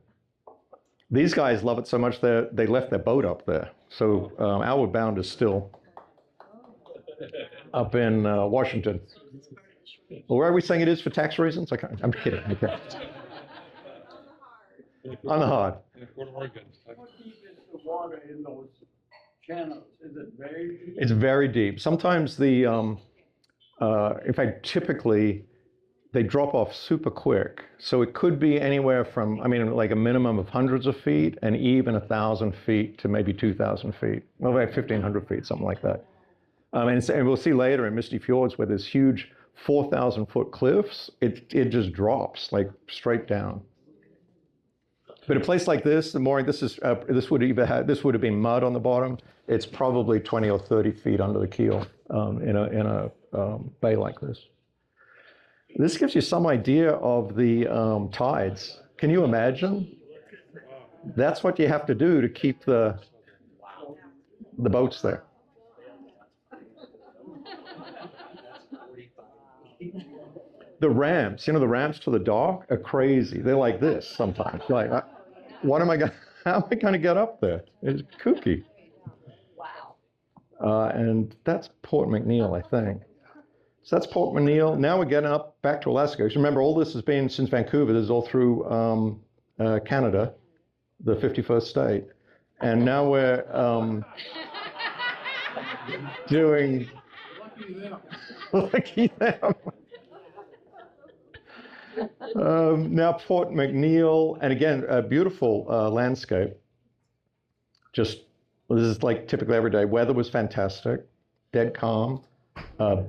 These guys love it so much that they left their boat up there. So Outward Bound is still up in Washington. Well, where are we saying it is for tax reasons? I'm kidding. Okay. On the hard. Yeah, Port Oregon. What deep is the water in those channels? Is it very deep? It's very deep. Sometimes in fact, typically, they drop off super quick. So it could be anywhere from, like a minimum of hundreds of feet and even 1,000 feet to maybe 2,000 feet. Well, like 1,500 feet, something like that. And we'll see later in Misty Fjords where there's huge 4,000-foot cliffs, it just drops like straight down. But a place like this, the mooring, this would have been mud on the bottom. It's probably 20 or 30 feet under the keel in a bay like this. This gives you some idea of the tides. Can you imagine? That's what you have to do to keep the boats there. The ramps, the ramps to the dock are crazy. They're like this sometimes. You're like, how am I going to get up there? It's kooky. Wow. And that's Port McNeill, I think. So that's Port McNeill. Now we're getting up back to Alaska. Remember, all this has been since Vancouver. This is all through Canada, the 51st state. And now we're doing... Lucky them. Now Port McNeill, and again, a beautiful landscape. Just, this is like typically every day. Weather was fantastic, dead calm,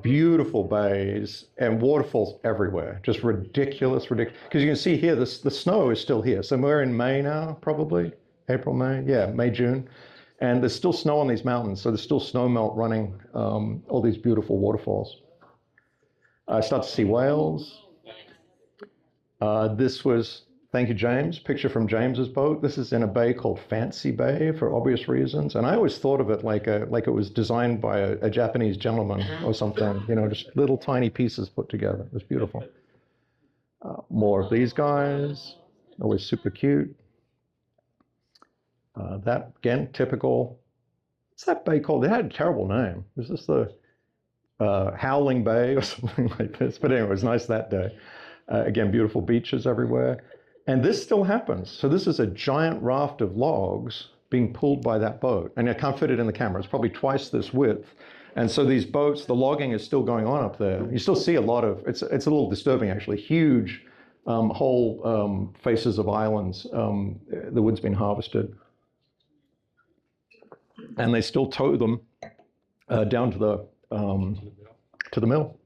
beautiful bays, and waterfalls everywhere. Just ridiculous. Because you can see here, the snow is still here. So we're in May now, probably. April, May? Yeah, May, June. And there's still snow on these mountains. So there's still snow melt running all these beautiful waterfalls. I start to see whales. This was, thank you, James, picture from James's boat. This is in a bay called Fancy Bay for obvious reasons. And I always thought of it like it was designed by a Japanese gentleman or something, you know, just little tiny pieces put together. It was beautiful. More of these guys, always super cute. That, again, typical, what's that bay called? It had a terrible name. Was this the Howling Bay or something like this? But anyway, it was nice that day. Again, beautiful beaches everywhere. And this still happens. So this is a giant raft of logs being pulled by that boat. And I can't fit it in the camera. It's probably twice this width. And so these boats, the logging is still going on up there. You still see a lot of, it's a little disturbing actually, huge whole faces of islands. The wood's been harvested. And they still tow them down to the mill.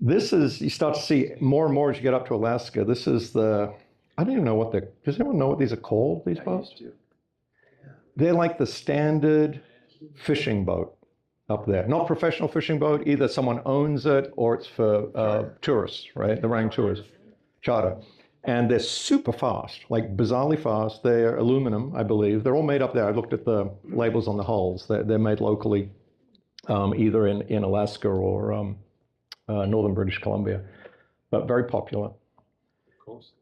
This is, you start to see more and more as you get up to Alaska. This is the, I don't even know what does anyone know what these are called, these boats? They're like the standard fishing boat up there. Not professional fishing boat, either someone owns it or it's for tourists, right? They're running tours, charter. And they're super fast, like bizarrely fast. They're aluminum, I believe. They're all made up there. I looked at the labels on the hulls. They're made locally, either in Alaska or northern British Columbia, but very popular. Of course.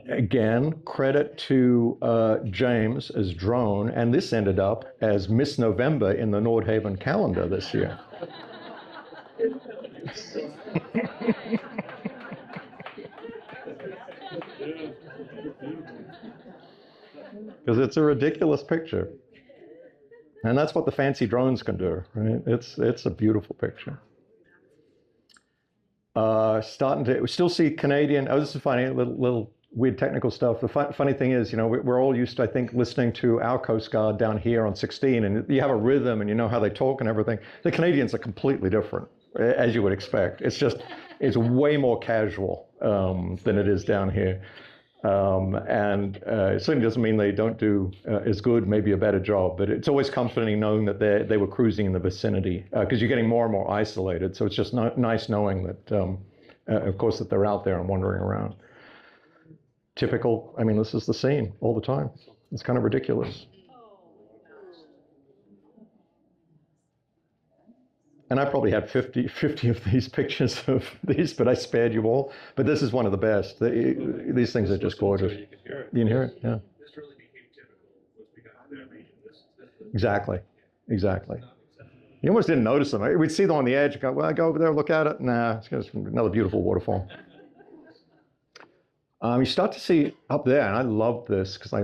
Again, credit to James as drone, and this ended up as Miss November in the Nordhavn calendar this year. Because it's a ridiculous picture. And that's what the fancy drones can do, right? It's a beautiful picture. Starting to, we still see Canadian, oh, this is funny, little weird technical stuff. The funny thing is, you know, we're all used to, I think, listening to our Coast Guard down here on 16, and you have a rhythm and you know how they talk and everything. The Canadians are completely different, as you would expect. It's just, it's way more casual than it is down here. It certainly doesn't mean they don't do as good, maybe a better job, but it's always comforting knowing that they were cruising in the vicinity, because you're getting more and more isolated. So it's just nice knowing that, of course, that they're out there and wandering around. Typical, I mean, this is the scene all the time. It's kind of ridiculous. And I probably had 50 of these pictures of these, but I spared you all. But this is one of the best. These things are just gorgeous. You can hear it, yeah. This really became typical once we got to that region. Exactly. You almost didn't notice them. We'd see them on the edge. Go, well, I go over there, look at it. Nah, it's just another beautiful waterfall. You start to see up there, and I love this because I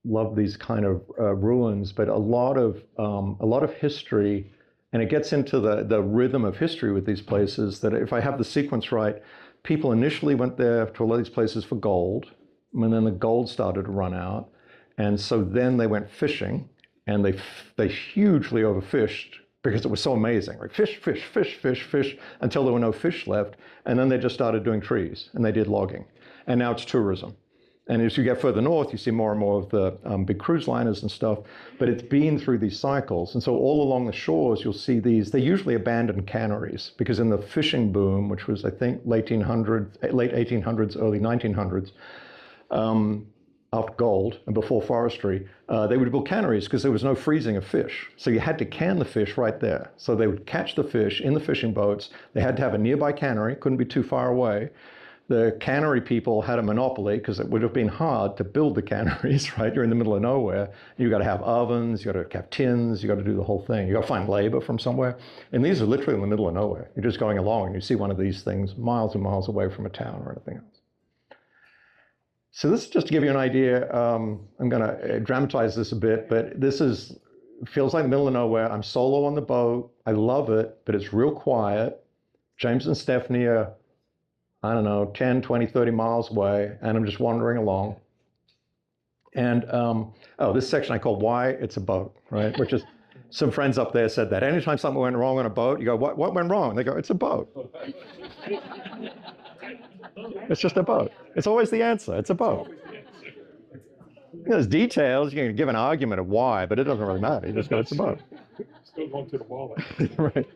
love these kind of ruins, but a lot of history. And it gets into the rhythm of history with these places, that if I have the sequence right, people initially went there to a lot of these places for gold, and then the gold started to run out. And so then they went fishing, and they hugely overfished because it was so amazing. Like fish, until there were no fish left. And then they just started doing trees, and they did logging. And now it's tourism. And as you get further north, you see more and more of the big cruise liners and stuff, but it's been through these cycles. And so all along the shores, you'll see these, they're usually abandoned canneries, because in the fishing boom, which was, I think, late 1800s, early 1900s, after gold and before forestry, they would build canneries because there was no freezing of fish. So you had to can the fish right there. So they would catch the fish in the fishing boats. They had to have a nearby cannery, couldn't be too far away. the cannery people had a monopoly because it would have been hard to build the canneries, right? You're in the middle of nowhere. You've got to have ovens, you've got to have tins, you've got to do the whole thing. You've got to find labor from somewhere. And these are literally in the middle of nowhere. You're just going along and you see one of these things miles and miles away from a town or anything else. So this is just to give you an idea. I'm going to dramatize this a bit, but feels like the middle of nowhere. I'm solo on the boat. I love it, but it's real quiet. James and Stephanie are, I don't know, 10, 20, 30 miles away, and I'm just wandering along. And, this section I call Why It's a Boat, right? Which is, some friends up there said that. Anytime something went wrong on a boat, you go, what went wrong? They go, it's a boat. It's just a boat. It's always the answer. It's a boat. There's details. You can give an argument of why, but it doesn't really matter. You just go, it's a boat. Still going to the wall. Right.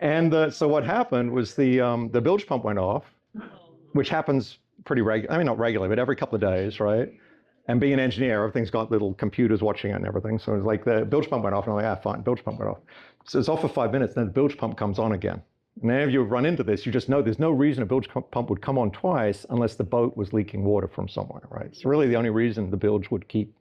And so what happened was the bilge pump went off, which happens pretty regularly. I mean, not regularly, but every couple of days, right? And being an engineer, everything's got little computers watching it and everything. So it's like the bilge pump went off, and I'm like, fine, bilge pump went off. So it's off for 5 minutes, then the bilge pump comes on again. And any of you have run into this, you just know there's no reason a bilge pump would come on twice unless the boat was leaking water from somewhere, right? It's really the only reason the bilge would keep.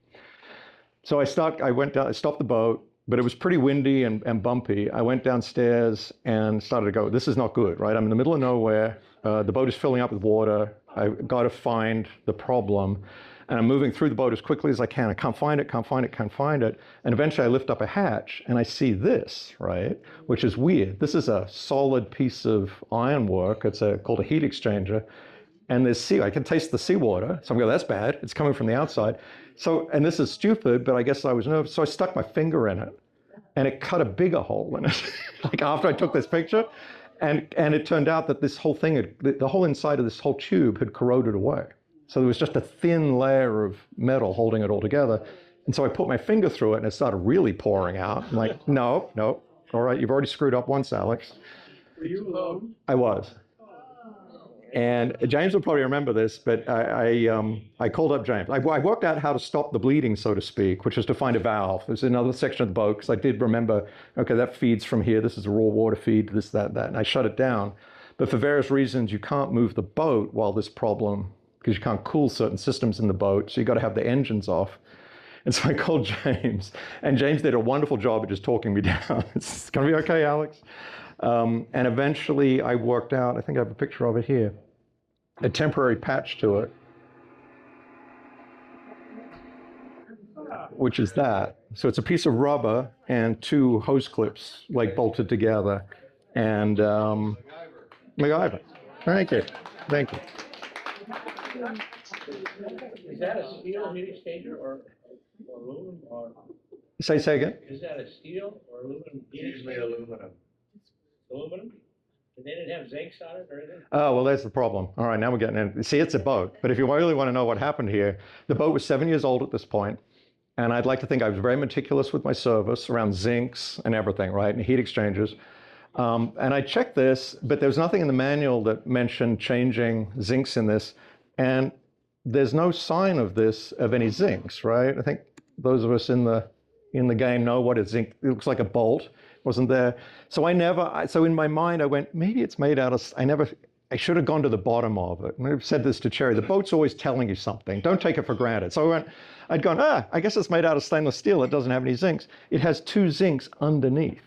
So I went down, I stopped the boat, but it was pretty windy and bumpy. I went downstairs and started to go, this is not good, right? I'm in the middle of nowhere. The boat is filling up with water. I've got to find the problem. And I'm moving through the boat as quickly as I can. I can't find it. And eventually I lift up a hatch and I see this, right? Which is weird. This is a solid piece of ironwork. It's called a heat exchanger. And there's I can taste the seawater. So I'm going, that's bad. It's coming from the outside. So, and this is stupid, but I guess I was nervous. So I stuck my finger in it and it cut a bigger hole in it. Like after I took this picture. And it turned out that this whole thing, the whole inside of this whole tube had corroded away. So there was just a thin layer of metal holding it all together. And so I put my finger through it and it started really pouring out. I'm like, no. All right, you've already screwed up once, Alex. Were you alone? I was. And James will probably remember this, but I called up James. I worked out how to stop the bleeding, so to speak, which was to find a valve. There's another section of the boat, because I did remember, okay, that feeds from here. This is a raw water feed, this, that. And I shut it down. But for various reasons, you can't move the boat while this problem, because you can't cool certain systems in the boat. So you got to have the engines off. And so I called James, and James did a wonderful job of just talking me down. It's going to be okay, Alex. And eventually I worked out, I think I have a picture of it here, a temporary patch to it, which is that. So it's a piece of rubber and 2 hose clips like bolted together. And MacGyver. Thank you. Is that a steel heat exchanger or aluminum or? Say again? Is that a steel or aluminum heat exchanger? Usually aluminum. Aluminum? And they didn't have zincs on it or anything? Oh, well, there's the problem. All right, now we're getting in. See, it's a boat. But if you really want to know what happened here, the boat was 7 years old at this point, and I'd like to think I was very meticulous with my service around zincs and everything, right, and heat exchangers. And I checked this, but there was nothing in the manual that mentioned changing zincs in this, and there's no sign of this, of any zincs, right? I think those of us in the game know what a zinc, it looks like a bolt. Wasn't there. So so in my mind, I went, maybe it's made out of, I should have gone to the bottom of it. And I've said this to Cherry, the boat's always telling you something. Don't take it for granted. So I'd gone, I guess it's made out of stainless steel. It doesn't have any zincs. It has 2 zincs underneath.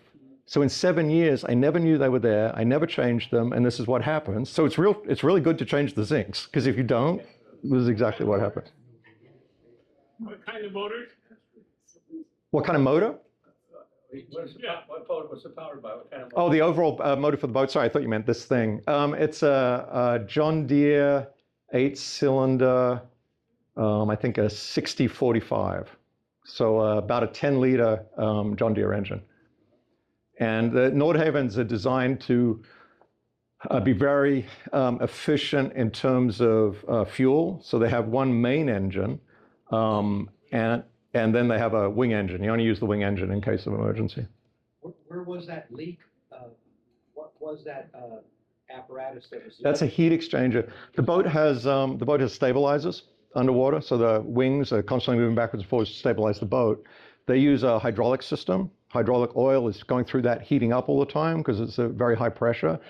So in 7 years, I never knew they were there. I never changed them. And this is what happens. So it's really good to change the zincs, because if you don't, this is exactly what happens. What kind of motor? What kind of motor? What's it powered by? What kind of motor? Oh, the overall motor for the boat. Sorry, I thought you meant this thing. It's a John Deere 8-cylinder, I think a 6045. So about a 10-liter John Deere engine. And the Nordhavns are designed to be very efficient in terms of fuel. So they have one main engine, and then they have a wing engine. You only use the wing engine in case of emergency. Where was that leak? What was that apparatus that was? That's a heat exchanger. The boat has stabilizers underwater, so the wings are constantly moving backwards and forwards to stabilize the boat. They use a hydraulic system. Hydraulic oil is going through that, heating up all the time because it's a very high pressure.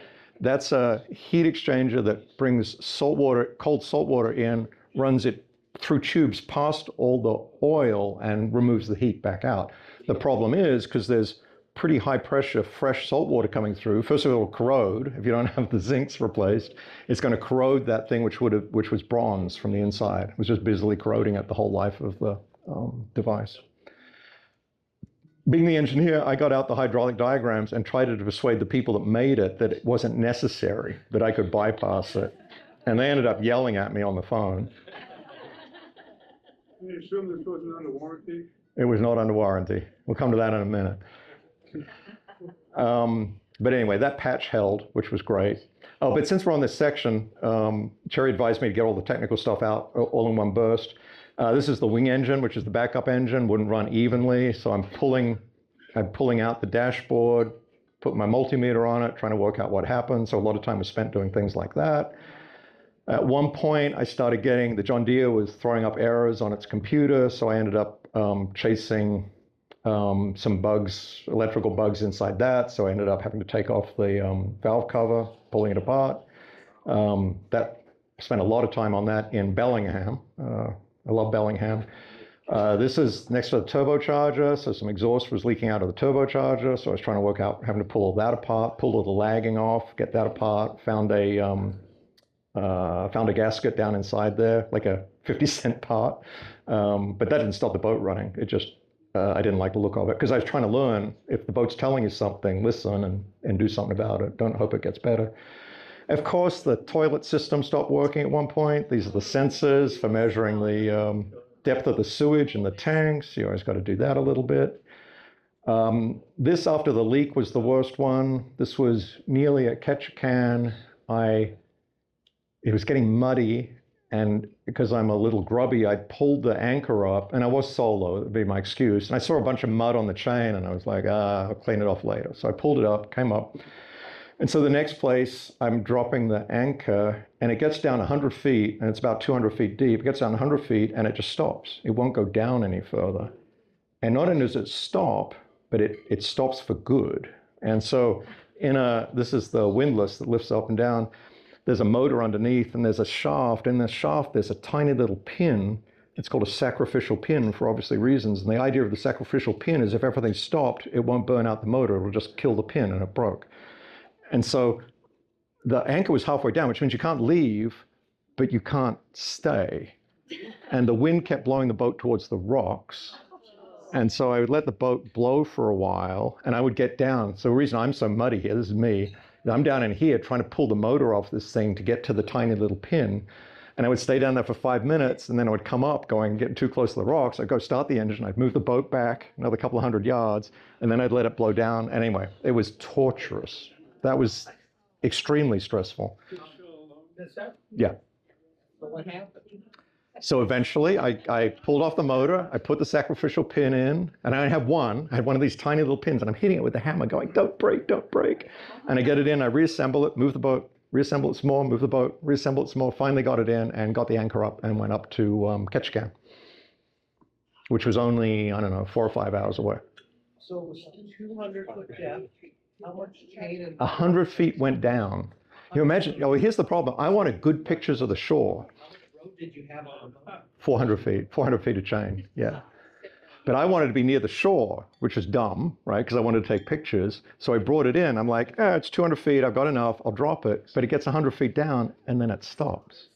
That's a heat exchanger that brings salt water, cold salt water in, runs it through tubes past all the oil and removes the heat back out. The problem is, because there's pretty high pressure fresh salt water coming through, first of all, it'll corrode. If you don't have the zincs replaced, it's going to corrode that thing which was bronze from the inside. It was just busily corroding it the whole life of the device. Being the engineer, I got out the hydraulic diagrams and tried to persuade the people that made it that it wasn't necessary, that I could bypass it. And they ended up yelling at me on the phone. I assume this wasn't under warranty? It was not under warranty. We'll come to that in a minute. But anyway, that patch held, which was great. Oh, but since we're on this section, Cherry advised me to get all the technical stuff out all in one burst. This is the wing engine, which is the backup engine, wouldn't run evenly. So I'm pulling out the dashboard, put my multimeter on it, trying to work out what happened. So a lot of time was spent doing things like that. At one point, I started getting, the John Deere was throwing up errors on its computer. So I ended up chasing some bugs, electrical bugs inside that. So I ended up having to take off the valve cover, pulling it apart. That spent a lot of time on that in Bellingham. I love Bellingham. This is next to the turbocharger, so some exhaust was leaking out of the turbocharger. So I was trying to work out having to pull all that apart, pull all the lagging off, get that apart. Found a gasket down inside there, like a 50-cent part. But that didn't stop the boat running. It just I didn't like the look of it because I was trying to learn, if the boat's telling you something, listen and do something about it. Don't hope it gets better. Of course, the toilet system stopped working at one point. These are the sensors for measuring the depth of the sewage in the tanks. You always got to do that a little bit. This, after the leak, was the worst one. This was nearly at Ketchikan. It was getting muddy, and because I'm a little grubby, I pulled the anchor up, and I was solo, that would be my excuse. And I saw a bunch of mud on the chain, and I was like, I'll clean it off later. So I pulled it up, came up. And so the next place, I'm dropping the anchor, and it gets down 100 feet, and it's about 200 feet deep. It gets down 100 feet, and it just stops. It won't go down any further. And not only does it stop, but it stops for good. And so this is the windlass that lifts up and down. There's a motor underneath, and there's a shaft. In this shaft, there's a tiny little pin. It's called a sacrificial pin for obviously reasons. And the idea of the sacrificial pin is if everything stopped, it won't burn out the motor. It'll just kill the pin, and it broke. And so the anchor was halfway down, which means you can't leave, but you can't stay. And the wind kept blowing the boat towards the rocks. And so I would let the boat blow for a while, and I would get down. So the reason I'm so muddy here, this is me, I'm down in here trying to pull the motor off this thing to get to the tiny little pin. And I would stay down there for 5 minutes, and then I would come up going, getting too close to the rocks. I'd go start the engine. I'd move the boat back another couple of 100 yards, and then I'd let it blow down. Anyway, it was torturous. That was extremely stressful. Yeah. So what happened? So eventually I pulled off the motor, I put the sacrificial pin in, and I had one. I had one of these tiny little pins, and I'm hitting it with the hammer going, don't break, don't break. And I get it in, I reassemble it, move the boat, reassemble it some more, move the boat, reassemble it some more, finally got it in and got the anchor up and went up to Ketchikan, which was only, I don't know, 4 or 5 hours away. So it was 200 foot depth. How much chain and 100 feet went down. You imagine, here's the problem. I wanted good pictures of the shore. how much road did you have on the boat? 400 feet of chain, yeah. But I wanted to be near the shore, which was dumb, right? Because I wanted to take pictures. So I brought it in. I'm like, it's 200 feet. I've got enough. I'll drop it. But it gets 100 feet down, and then it stops.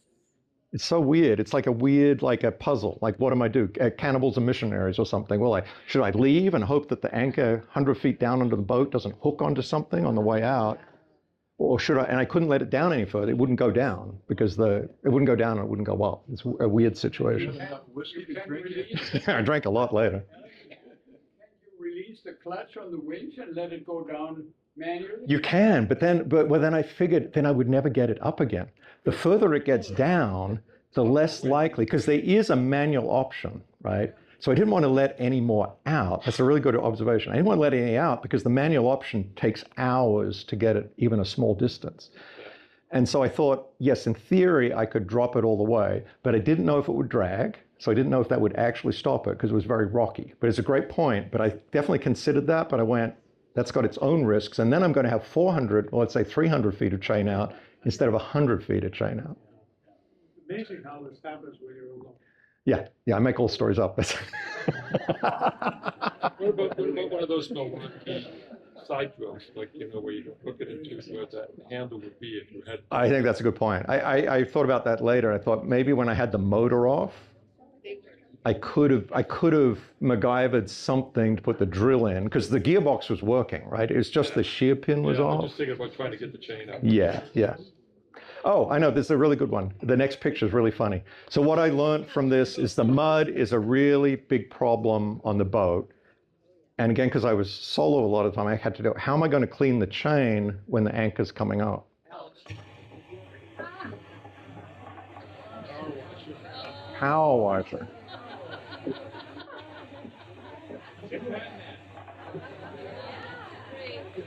It's so weird. It's like a puzzle. Like, what am I do? Cannibals and missionaries or something. Well, should I leave and hope that the anchor 100 feet down under the boat doesn't hook onto something on the way out? Or should I? And I couldn't let it down any further. It wouldn't go down because it wouldn't go down and it wouldn't go up. It's a weird situation. I drank a lot later. Can you release the clutch on the winch and let it go down manually? You can, but then I figured then I would never get it up again. The further it gets down, the less likely, because there is a manual option, right? So I didn't want to let any more out. That's a really good observation. I didn't want to let any out because the manual option takes hours to get it even a small distance. And so I thought, yes, in theory, I could drop it all the way, but I didn't know if it would drag. So I didn't know if that would actually stop it because it was very rocky. But it's a great point. But I definitely considered that. But I went, That's got its own risks. And then I'm going to have 400, or let's say 300 feet of chain out instead of 100 feet of chain out. Amazing how this happens when you're alone. Yeah, I make all stories up. What about one of those Milwaukee side drills, like, where you can hook it into where that handle would be if you had? I think that's a good point. I thought about that later. I thought maybe when I had the motor off, I could have MacGyvered something to put the drill in, because the gearbox was working, right? It was just the shear pin was I'm off. just thinking about trying to get the chain out. Yeah. Oh, I know, this is a really good one. The next picture is really funny. So what I learned from this is the mud is a really big problem on the boat. And again, because I was solo a lot of the time, I had to do, how am I going to clean the chain when the anchor's coming up? Power washer.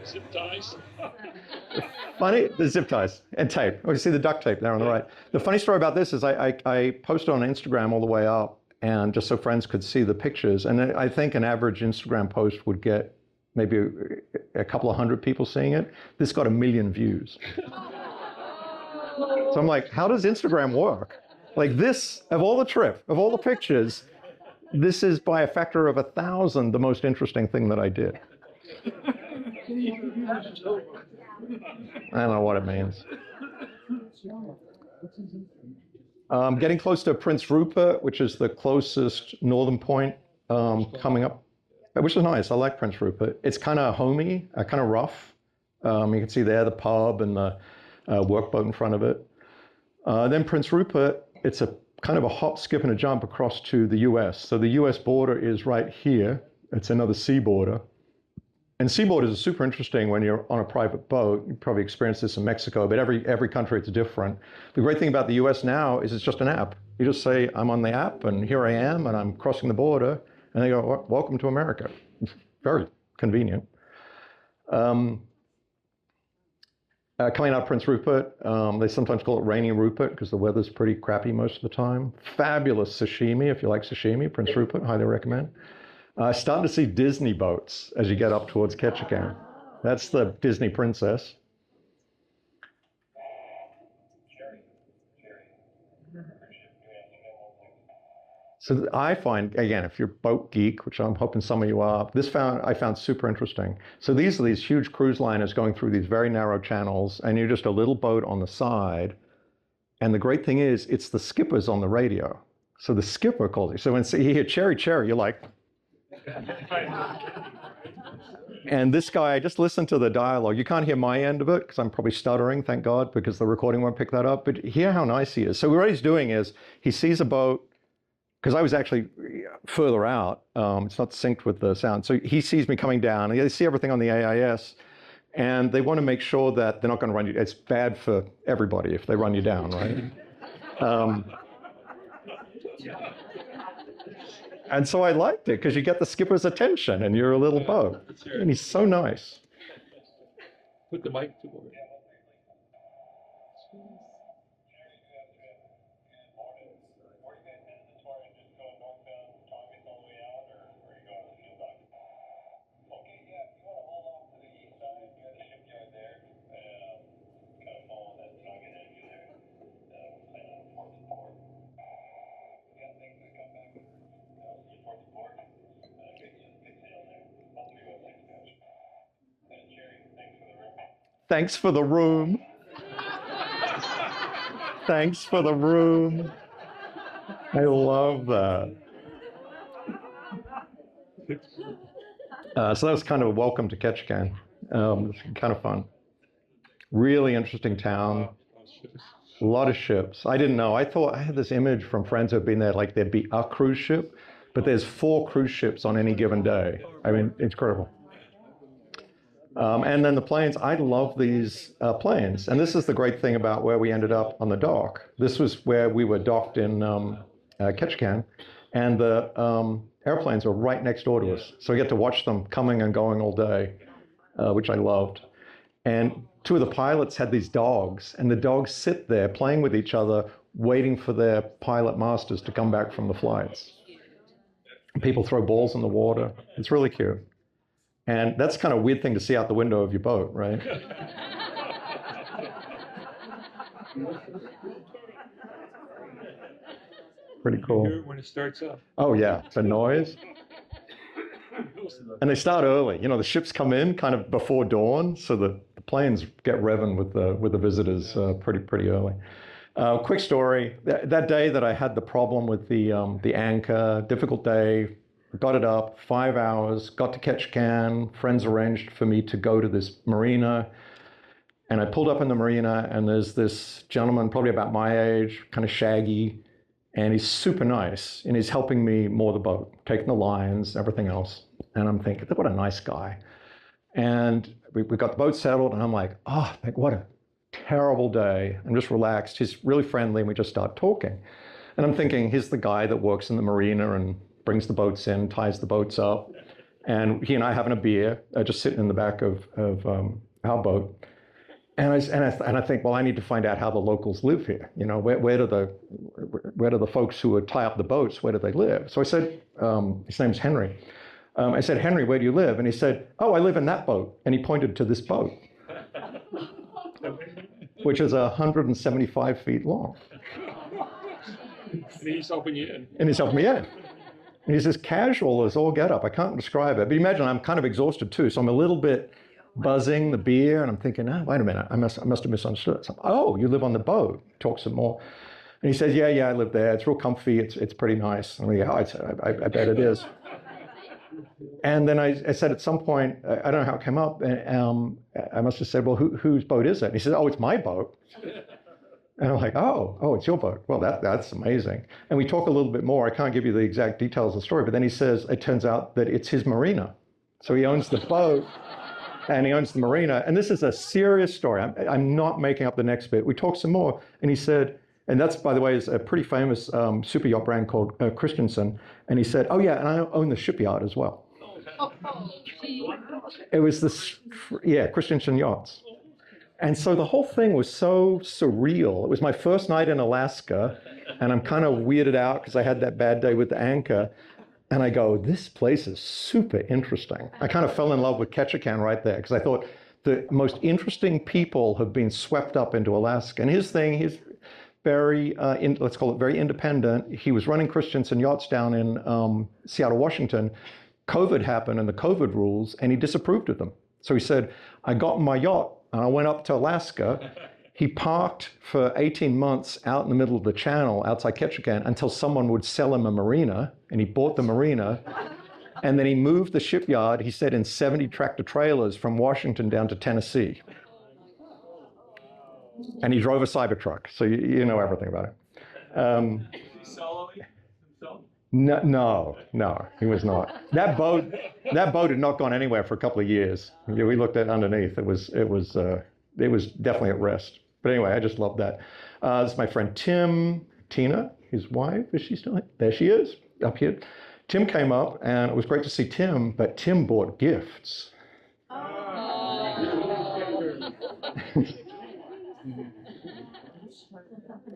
Zip ties. Funny, the zip ties and tape. Oh, you see the duct tape there on the right. The funny story about this is I posted on Instagram all the way up, and just so friends could see the pictures. And I think an average Instagram post would get maybe a couple of hundred people seeing it. This got 1 million views. So I'm like, how does Instagram work? Like this, of all the trip, of all the pictures, this is by a factor of 1,000 the most interesting thing that I did. I don't know what it means. Getting close to Prince Rupert, which is the closest northern point coming up, which is nice. I like Prince Rupert. It's kind of homey, kind of rough. You can see there the pub and the workboat in front of it. Then Prince Rupert, it's a kind of a hop, skip, and a jump across to the US. So the US border is right here. It's another sea border. And sea borders are super interesting when you're on a private boat. You probably experienced this in Mexico, but every country it's different. The great thing about the US now is it's just an app. You just say, I'm on the app, and here I am, and I'm crossing the border. And they go, welcome to America. It's very convenient. Coming out of Prince Rupert, they sometimes call it Rainy Rupert because the weather's pretty crappy most of the time. Fabulous sashimi, if you like sashimi, Prince Rupert, highly recommend. Starting to see Disney boats as you get up towards Ketchikan. That's the Disney Princess. So I find, again, if you're a boat geek, which I'm hoping some of you are, I found super interesting. So these are these huge cruise liners going through these very narrow channels, and you're just a little boat on the side. And the great thing is, it's the skippers on the radio. So the skipper calls you. So when you hear cherry, cherry, you're like, and this guy, just listen to the dialogue. You can't hear my end of it because I'm probably stuttering, thank God, because the recording won't pick that up. But hear how nice he is. So what he's doing is he sees a boat, because I was actually further out. It's not synced with the sound. So he sees me coming down. And they see everything on the AIS. And they want to make sure that they're not going to run you. It's bad for everybody if they run you down, right? And so I liked it because you get the skipper's attention and you're a little boat. And he's so nice. Put the mic toward it. Thanks for the room. Thanks for the room. I love that. So that was kind of a welcome to Ketchikan. It's kind of fun. Really interesting town. A lot of ships. I didn't know. I thought I had this image from friends who have been there, like there'd be a cruise ship, but there's 4 cruise ships on any given day. I mean, it's incredible. And then the planes, I love these planes. And this is the great thing about where we ended up on the dock. This was where we were docked in Ketchikan, and the airplanes were right next door to us. So we get to watch them coming and going all day, which I loved. And 2 of the pilots had these dogs, and the dogs sit there playing with each other, waiting for their pilot masters to come back from the flights. And people throw balls in the water. It's really cute. And that's kind of a weird thing to see out the window of your boat, right? Pretty You cool. hear it when it starts up. Oh yeah, the noise. And they start early. You know, the ships come in kind of before dawn, so the planes get revving with the visitors pretty early. Quick story. That day that I had the problem with the anchor, difficult day, got it up, 5 hours, got to Ketchikan. Friends arranged for me to go to this marina. And I pulled up in the marina, and there's this gentleman, probably about my age, kind of shaggy, and he's super nice, and he's helping me moor the boat, taking the lines, everything else. And I'm thinking, what a nice guy. And we got the boat settled, and I'm like, oh, what a terrible day. I'm just relaxed. He's really friendly, and we just start talking. And I'm thinking, here's the guy that works in the marina and brings the boats in, ties the boats up. And he and I having a beer, just sitting in the back of our boat. And I think, well, I need to find out how the locals live here. You know, where do the folks who would tie up the boats, where do they live? So I said, his name's Henry. I said, Henry, where do you live? And he said, oh, I live in that boat. And he pointed to this boat, which is 175 feet long. And he's helping you in. And he's helping me in. And he's as casual as all get up. I can't describe it. But imagine I'm kind of exhausted too. So I'm a little bit buzzing the beer, and I'm thinking, oh, wait a minute, I must have misunderstood. So, oh, you live on the boat. Talk some more. And he says, yeah, I live there. It's real comfy. It's pretty nice. And I bet it is. And then I said at some point, I don't know how it came up, and I must have said, well, whose boat is it? And he said, oh, it's my boat. And I'm like, oh, it's your boat. Well, that's amazing. And we talk a little bit more. I can't give you the exact details of the story, but then he says, it turns out that it's his marina. So he owns the boat. And he owns the marina. And this is a serious story. I'm not making up the next bit. We talked some more. And he said, and that's, by the way, is a pretty famous super yacht brand called Christensen. And he said, oh, yeah, and I own the shipyard as well. It was Christensen Yachts. And so the whole thing was so surreal. It was my first night in Alaska. And I'm kind of weirded out because I had that bad day with the anchor. And I go, this place is super interesting. I kind of fell in love with Ketchikan right there because I thought the most interesting people have been swept up into Alaska. And his thing, he's very, let's call it very independent. He was running Christensen Yachts down in Seattle, Washington. COVID happened and the COVID rules, and he disapproved of them. So he said, I got in my yacht and I went up to Alaska. He parked for 18 months out in the middle of the channel outside Ketchikan until someone would sell him a marina, and he bought the marina. And then he moved the shipyard, he said, in 70 tractor trailers from Washington down to Tennessee. And he drove a Cybertruck, so you know everything about it. Is he soloing himself? No, he was not. That boat had not gone anywhere for a couple of years. We looked at underneath. It was definitely at rest. But anyway, I just love that. This is my friend Tim, Tina, his wife. Is she still here? There she is, up here. Tim came up, and it was great to see Tim, but Tim bought gifts.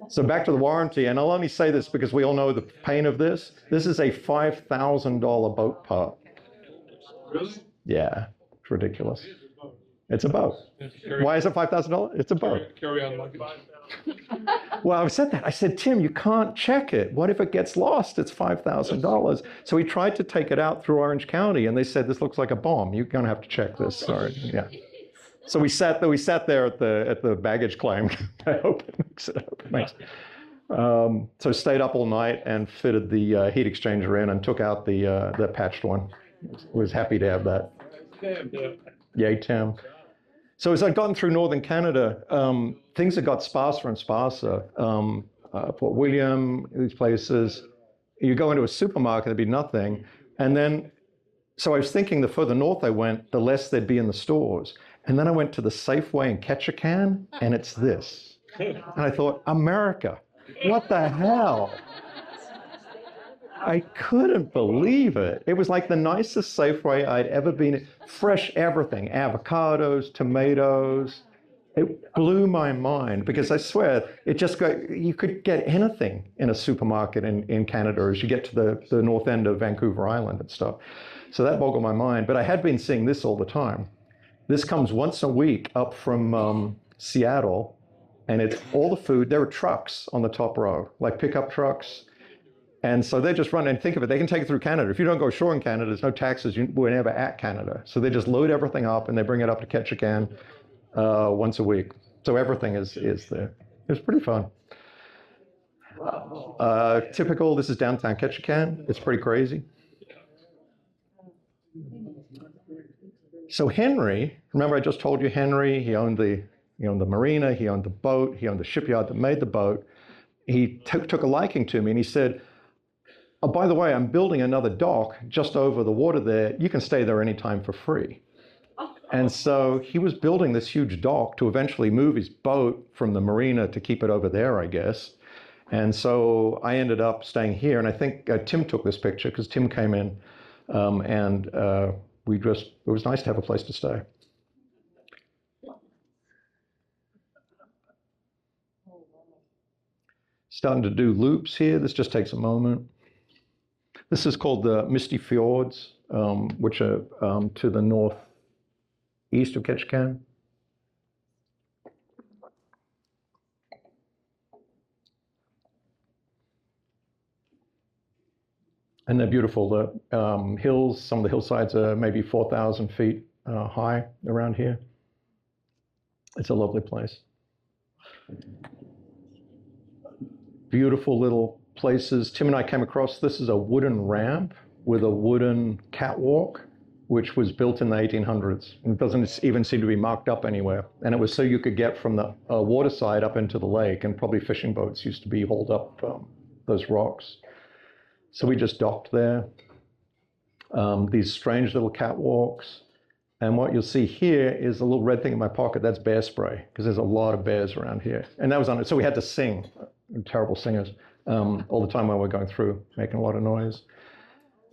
So back to the warranty, and I'll only say this because we all know the pain of this. This is a $5,000 boat part. Really? Yeah, it's ridiculous. It's a boat. Why is it $5,000? It's a boat. Carry on luggage. Well, I said that. I said, Tim, you can't check it. What if it gets lost? It's $5,000. So we tried to take it out through Orange County, and they said, this looks like a bomb. You're going to have to check this. Sorry. Yeah. So we sat there at the baggage claim. I hope it makes it open. Thanks. So stayed up all night and fitted the heat exchanger in and took out the patched one. Was happy to have that. Yay, Tim. So as I'd gotten through northern Canada, things had got sparser and sparser. Port William, these places, you go into a supermarket, there'd be nothing. And then, so I was thinking the further north I went, the less there'd be in the stores. And then I went to the Safeway in Ketchikan, and it's this. And I thought, America, what the hell? I couldn't believe it. It was like the nicest Safeway I'd ever been in. Fresh everything, avocados, tomatoes. It blew my mind because I swear, you could get anything in a supermarket in Canada as you get to the north end of Vancouver Island and stuff. So that boggled my mind. But I had been seeing this all the time. This comes once a week up from Seattle, and it's all the food. There are trucks on the top row, like pickup trucks. And so they just run, and think of it, they can take it through Canada. If you don't go ashore in Canada, there's no taxes. We're never at Canada. So they just load everything up and they bring it up to Ketchikan once a week. So everything is there. It was pretty fun. Typical, this is downtown Ketchikan. It's pretty crazy. So Henry, remember I just told you Henry, he owned the marina, he owned the boat, he owned the shipyard that made the boat. He took a liking to me and he said, oh, by the way, I'm building another dock just over the water there. You can stay there anytime for free. And so he was building this huge dock to eventually move his boat from the marina to keep it over there, I guess. And so I ended up staying here. And I think Tim took this picture because Tim came in and it was nice to have a place to stay. Starting to do loops here. This just takes a moment. This is called the Misty Fjords, which are to the northeast of Ketchikan. And they're beautiful. The hills, some of the hillsides are maybe 4,000 feet high around here. It's a lovely place. Beautiful little places. Tim and I came across, this is a wooden ramp with a wooden catwalk, which was built in the 1800s. It doesn't even seem to be marked up anywhere. And it was so you could get from the water side up into the lake, and probably fishing boats used to be hauled up those rocks. So we just docked there. These strange little catwalks. And what you'll see here is a little red thing in my pocket. That's bear spray, because there's a lot of bears around here. And that was on it. So we had to sing, terrible singers, all the time while we're going through, making a lot of noise.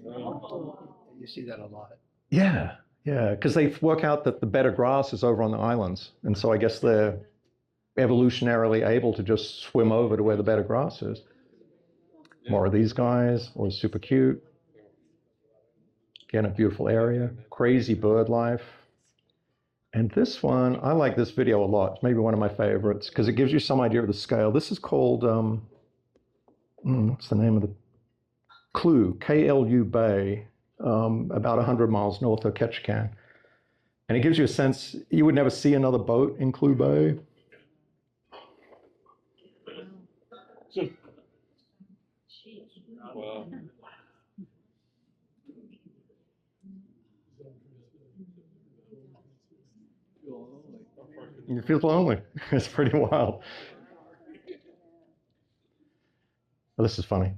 You see that a lot. Yeah, because they work out that the better grass is over on the islands. And so I guess they're evolutionarily able to just swim over to where the better grass is. More of these guys, always super cute. Again, a beautiful area, crazy bird life. And this one, I like this video a lot. It's maybe one of my favorites because it gives you some idea of the scale. This is called, what's the name of the Clue, K-L-U Bay, about 100 miles north of Ketchikan. And it gives you a sense, you would never see another boat in Clue Bay. Wow. You feel lonely. It's pretty wild. Well, this is funny.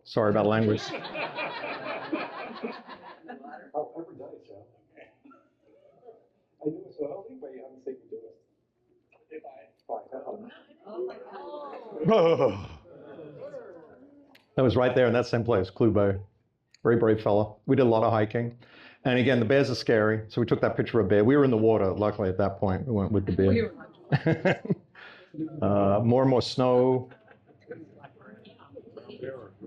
Sorry about language. That was right there in that same place, Clue Bay. Very brave fella. We did a lot of hiking. And again, the bears are scary. So we took that picture of a bear. We were in the water, luckily, at that point. We went with the bear. More and more snow.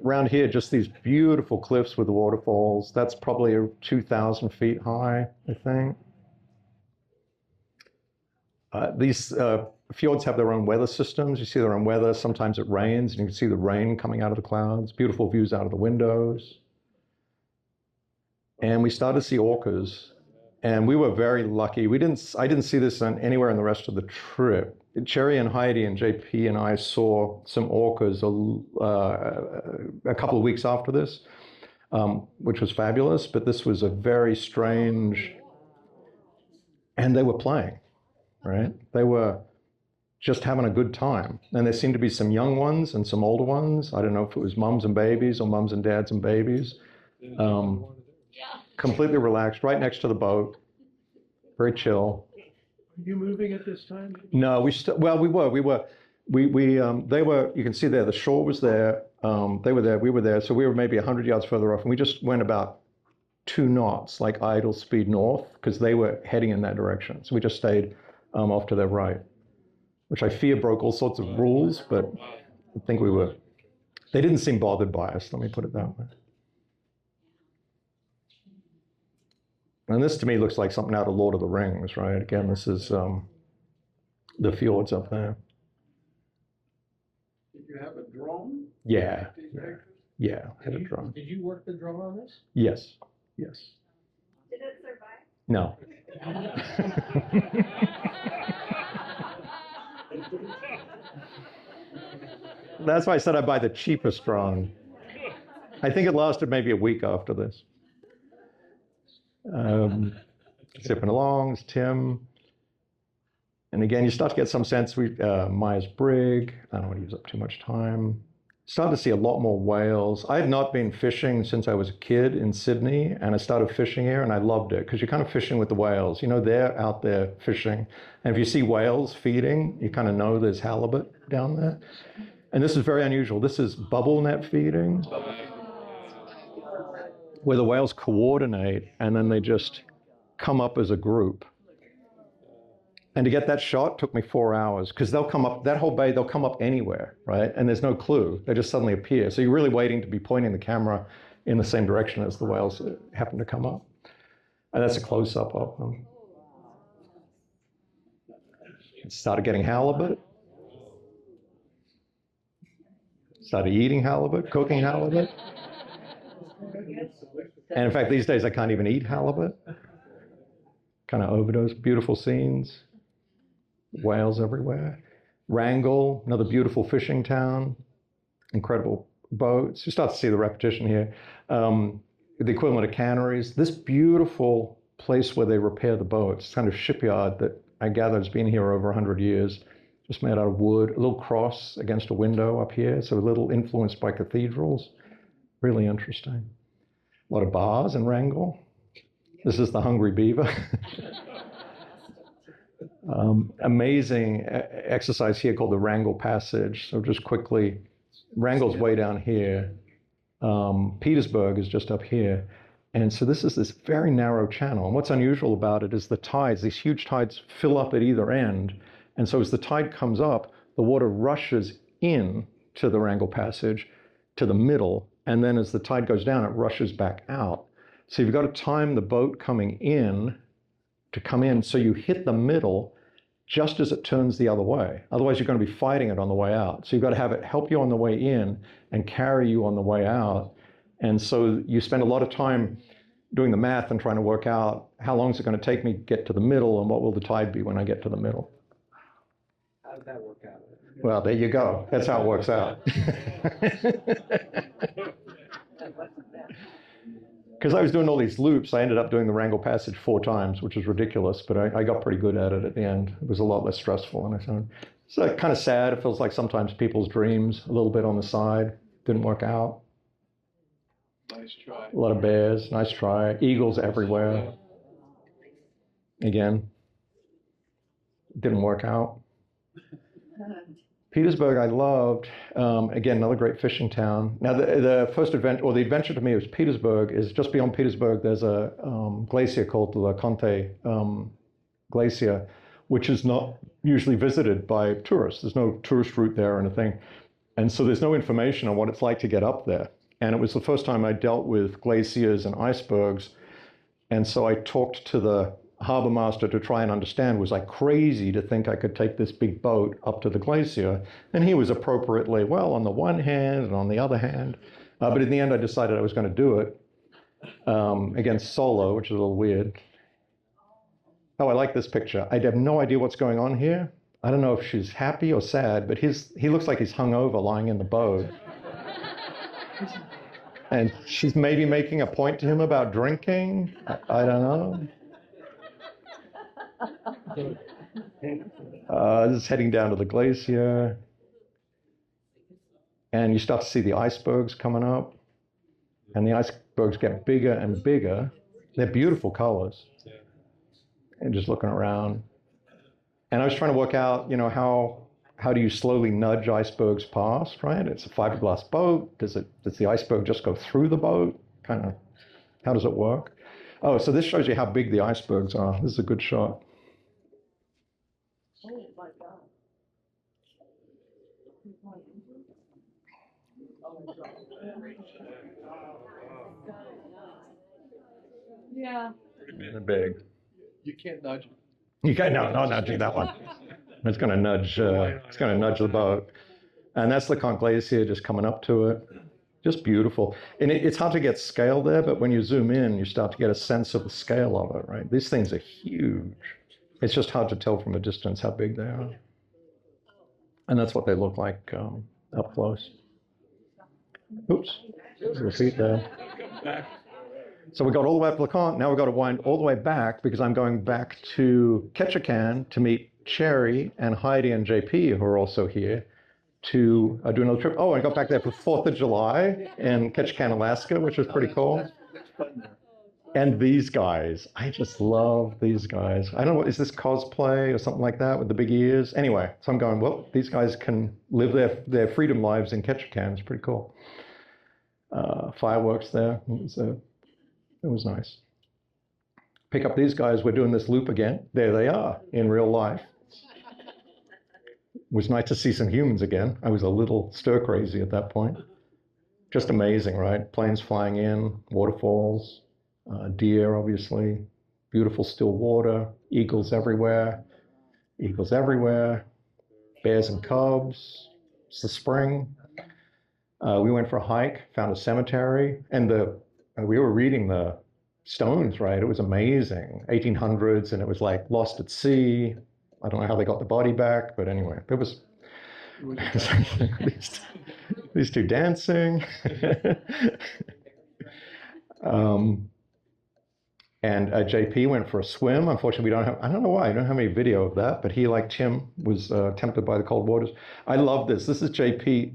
Around here, just these beautiful cliffs with the waterfalls. That's probably 2,000 feet high, I think. These fjords have their own weather systems. You see their own weather. Sometimes it rains, and you can see the rain coming out of the clouds. Beautiful views out of the windows. And we started to see orcas, and we were very lucky. I didn't see this anywhere in the rest of the trip. Cherry and Heidi and JP and I saw some orcas a couple of weeks after this, which was fabulous. But this was a very strange, and they were playing, right? They were just having a good time. And there seemed to be some young ones and some older ones. I don't know if it was mums and babies or mums and dads and babies. Completely relaxed, right next to the boat, very chill. Are you moving at this time? No, we were. They were, you can see there, the shore was there. They were there, we were there. So we were maybe 100 yards further off, and we just went about 2 knots, like idle speed north, because they were heading in that direction. So we just stayed off to their right, which I fear broke all sorts of rules, but I think they didn't seem bothered by us, let me put it that way. And this to me looks like something out of Lord of the Rings, right? Again, this is the fjords up there. Did you have a drone? Yeah, These yeah, pictures? yeah. I had a drone. Did you work the drone on this? Yes, yes. Did it survive? No. That's why I said I'd buy the cheapest drone. I think it lasted maybe a week after this. Zipping along, it's Tim. And again, you start to get some sense. Myers-Briggs. I don't want to use up too much time. Started to see a lot more whales. I had not been fishing since I was a kid in Sydney, and I started fishing here, and I loved it because you're kind of fishing with the whales. You know, they're out there fishing, and if you see whales feeding, you kind of know there's halibut down there. And this is very unusual. This is bubble net feeding, where the whales coordinate, and then they just come up as a group. And to get that shot took me 4 hours because they'll come up, that whole bay, they'll come up anywhere, right? And there's no clue. They just suddenly appear. So you're really waiting to be pointing the camera in the same direction as the whales happen to come up. And that's a close-up of them. Started getting halibut. Started eating halibut, cooking halibut. And in fact, these days I can't even eat halibut. Kind of overdose, beautiful scenes. Whales everywhere. Wrangell, another beautiful fishing town. Incredible boats. You start to see the repetition here. The equivalent of canneries. This beautiful place where they repair the boats, kind of shipyard that I gather has been here over 100 years. Just made out of wood. A little cross against a window up here, so a little influenced by cathedrals. Really interesting. A lot of bars in Wrangell. This is the Hungry Beaver. Amazing exercise here called the Wrangell Passage. So just quickly, Wrangell's way down here. Petersburg is just up here. And so this is this very narrow channel. And what's unusual about it is the tides, these huge tides fill up at either end. And so as the tide comes up, the water rushes in to the Wrangell Passage, to the middle. And then as the tide goes down, it rushes back out. So you've got to time the boat coming in to come in so you hit the middle just as it turns the other way. Otherwise, you're going to be fighting it on the way out. So you've got to have it help you on the way in and carry you on the way out. And so you spend a lot of time doing the math and trying to work out how long is it going to take me to get to the middle and what will the tide be when I get to the middle. How did that work out? Well, there you go. That's how it works out. Because I was doing all these loops, I ended up doing the Wrangell Passage 4 times, which is ridiculous, but I got pretty good at it at the end. It was a lot less stressful than I thought. It's kind of sad. It feels like sometimes people's dreams, a little bit on the side, didn't work out. Nice try. A lot of bears, nice try. Eagles everywhere. Again, didn't work out. Petersburg I loved. Again, another great fishing town. Now the first adventure, or the adventure to me was Petersburg, is just beyond Petersburg there's a glacier called the La Conte Glacier, which is not usually visited by tourists. There's no tourist route there or anything. And so there's no information on what it's like to get up there. And it was the first time I dealt with glaciers and icebergs. And so I talked to the harbor master to try and understand, was I crazy to think I could take this big boat up to the glacier? And he was appropriately, well, on the one hand and on the other hand. But in the end, I decided I was going to do it. Again, solo, which is a little weird. Oh, I like this picture. I have no idea what's going on here. I don't know if she's happy or sad, but he looks like he's hungover lying in the boat. And she's maybe making a point to him about drinking. I don't know. This is heading down to the glacier. And you start to see the icebergs coming up. And the icebergs get bigger and bigger. They're beautiful colors. And just looking around. And I was trying to work out, how do you slowly nudge icebergs past, right? It's a fiberglass boat. Does the iceberg just go through the boat? Kind of, how does it work? Oh, so this shows you how big the icebergs are. This is a good shot. Oh my God. Yeah. They're big. You can't nudge it. You can't, no, not nudging that one. It's going to nudge. It's going to nudge the boat. And that's the Conch Glacier just coming up to it. Just beautiful. And it's hard to get scale there, but when you zoom in, you start to get a sense of the scale of it, right? These things are huge. It's just hard to tell from a distance how big they are. And that's what they look like up close. Oops, repeat there. So we got all the way up to LeConte. Now we've got to wind all the way back because I'm going back to Ketchikan to meet Cherry and Heidi and JP, who are also here, to do another trip. Oh, I got back there for 4th of July in Ketchikan, Alaska, which was pretty cool. That's fun there. And these guys, I just love these guys. I don't know, is this cosplay or something like that with the big ears? Anyway, so I'm going, well, these guys can live their freedom lives in Ketchikan. It's pretty cool. Fireworks there. It was nice. Pick up these guys. We're doing this loop again. There they are in real life. It was nice to see some humans again. I was a little stir crazy at that point. Just amazing, right? Planes flying in, waterfalls, deer, obviously, beautiful still water, eagles everywhere, bears and cubs. It's the spring. We went for a hike, found a cemetery, and we were reading the stones, right? It was amazing. 1800s, and it was like lost at sea. I don't know how they got the body back, but anyway, it was these two dancing. And JP went for a swim. Unfortunately, we don't have, I don't know why, I don't have any video of that, but he, like Tim, was tempted by the cold waters. I love this. This is JP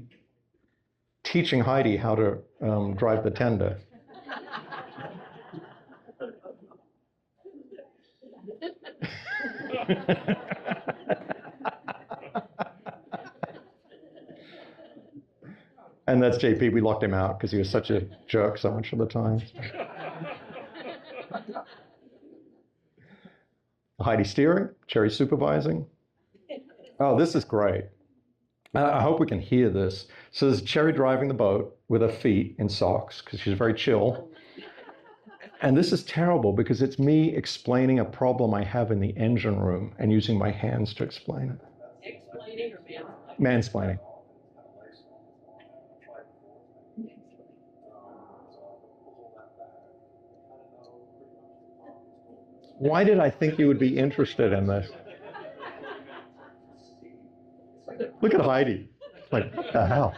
teaching Heidi how to drive the tender. And that's JP. We locked him out because he was such a jerk so much of the time. Heidi steering, Cherry supervising. Oh, this is great. I hope we can hear this. So there's Cherry driving the boat with her feet in socks because she's very chill. And this is terrible because it's me explaining a problem I have in the engine room and using my hands to explain it. Explaining or mansplaining? Mansplaining. Why did I think you would be interested in this? Look at Heidi. Like, what the hell?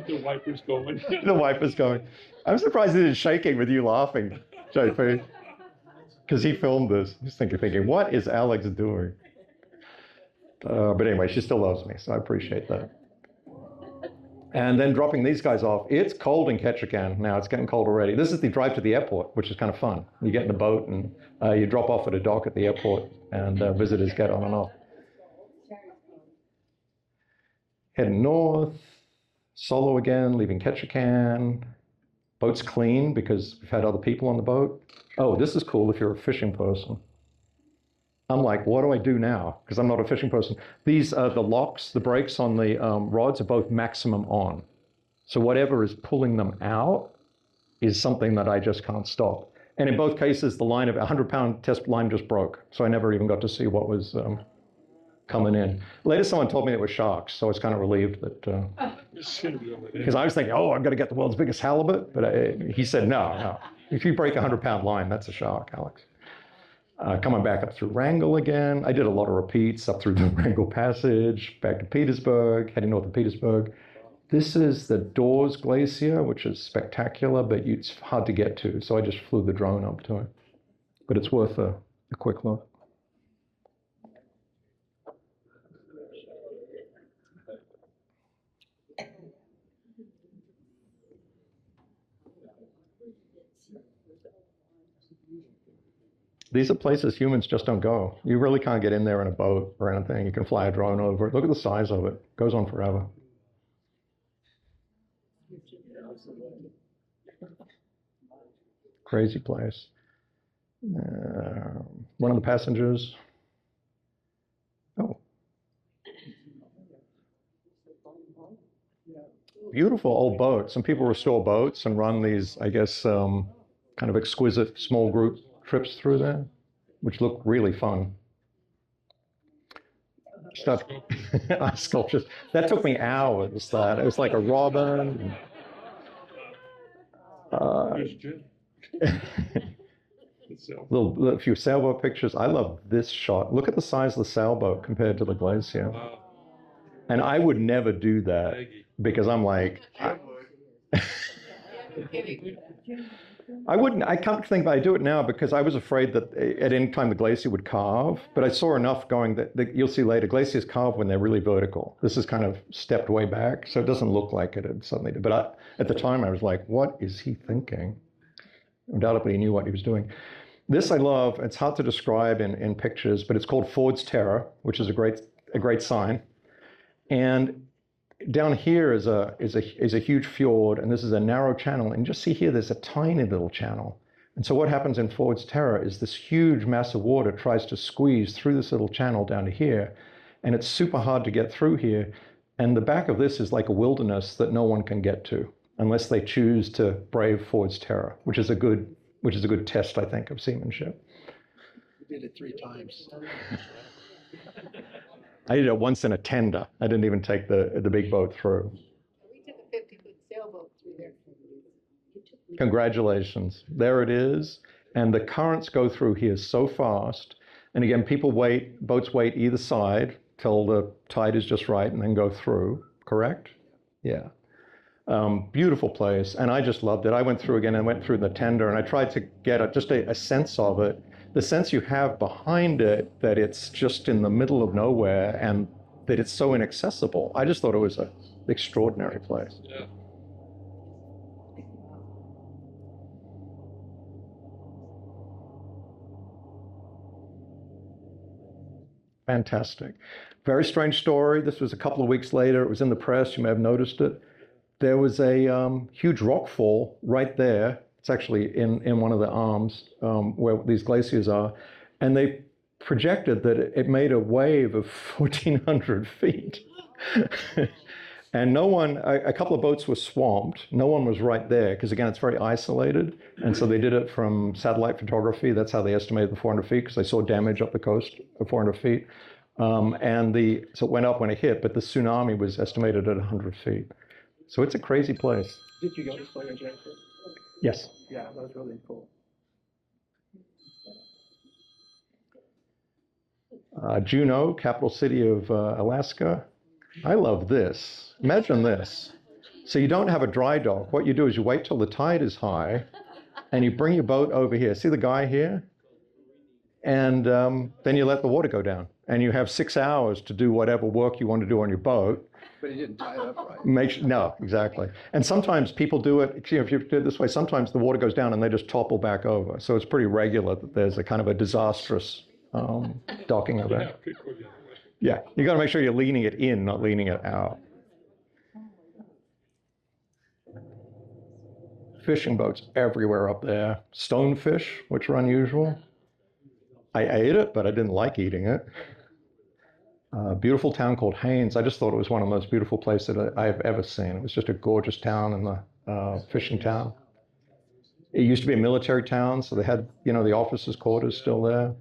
The wiper's going. The wiper's going. I'm surprised it is shaking with you laughing, JP. Because he filmed this. He's thinking, what is Alex doing? But anyway, she still loves me, so I appreciate that. And then dropping these guys off. It's cold in Ketchikan now. It's getting cold already. This is the drive to the airport, which is kind of fun. You get in the boat and you drop off at a dock at the airport, and visitors get on and off. Heading north, solo again, leaving Ketchikan. Boat's clean because we've had other people on the boat. Oh, this is cool if you're a fishing person. I'm like, what do I do now? Because I'm not a fishing person. These, the locks, the brakes on the rods are both maximum on. So whatever is pulling them out is something that I just can't stop. And in both cases, the line of 100-pound test line just broke. So I never even got to see what was coming in. Later, someone told me it was sharks. So I was kind of relieved that, because I was thinking, oh, I've got to get the world's biggest halibut. But he said, no. If you break a 100-pound line, that's a shark, Alex. Coming back up through Wrangell again. I did a lot of repeats up through the Wrangell Passage, back to Petersburg, heading north of Petersburg. This is the Dawes Glacier, which is spectacular, but it's hard to get to. So I just flew the drone up to it. But it's worth a quick look. These are places humans just don't go. You really can't get in there in a boat or anything. You can fly a drone over it. Look at the size of it. It goes on forever. Crazy place. One of the passengers. Oh. beautiful old boats. Some people restore boats and run these, I guess, kind of exquisite small group trips through there, which look really fun. Stuff, sculptures. That took me hours. That it was like a robin. A few sailboat pictures. I love this shot. Look at the size of the sailboat compared to the glacier. And I would never do that because I'm like, I wouldn't. I can't think that I do it now because I was afraid that at any time the glacier would carve. But I saw enough going that you'll see later. Glaciers carve when they're really vertical. This is kind of stepped way back, so it doesn't look like it had suddenly did. But at the time, I was like, what is he thinking? Undoubtedly, he knew what he was doing. This I love. It's hard to describe in pictures, but it's called Ford's Terror, which is a great sign. And down here is a huge fjord, and this is a narrow channel. And just see here, there's a tiny little channel. And so what happens in Ford's Terror is this huge mass of water tries to squeeze through this little channel down to here, and it's super hard to get through here. And the back of this is like a wilderness that no one can get to unless they choose to brave Ford's Terror, which is a good test, I think, of seamanship. We did it 3 times. I did it once in a tender. I didn't even take the big boat through. We took a 50-foot sailboat through there. Congratulations. There it is. And the currents go through here so fast. And again, boats wait either side till the tide is just right and then go through, correct? Yeah. Beautiful place. And I just loved it. I went through again and went through the tender and I tried to get just a sense of it. The sense you have behind it that it's just in the middle of nowhere and that it's so inaccessible. I just thought it was an extraordinary place. Yeah. Fantastic. Very strange story. This was a couple of weeks later. It was in the press. You may have noticed it. There was a huge rock fall right there. It's actually in one of the arms where these glaciers are. And they projected that it made a wave of 1,400 feet. And a couple of boats were swamped. No one was right there because, again, it's very isolated. And so they did it from satellite photography. That's how they estimated the 400 feet because they saw damage up the coast of 400 feet. So it went up when it hit, but the tsunami was estimated at 100 feet. So it's a crazy place. Did you go to Sawyer Jacob? Yes. Yeah, that was really cool. Juneau, capital city of Alaska. I love this. Imagine this. So you don't have a dry dock. What you do is you wait till the tide is high and you bring your boat over here. See the guy here? And then you let the water go down. And you have 6 hours to do whatever work you want to do on your boat. But he didn't tie it up right. No, exactly. And sometimes people do it, if you do it this way, sometimes the water goes down and they just topple back over. So it's pretty regular that there's a kind of a disastrous docking event. Yeah, you got to make sure you're leaning it in, not leaning it out. Fishing boats everywhere up there. Stonefish, which are unusual. I ate it, but I didn't like eating it. A beautiful town called Haines. I just thought it was one of the most beautiful places that I've ever seen. It was just a gorgeous town and the fishing town. It used to be a military town, so they had, the officers' quarters still there.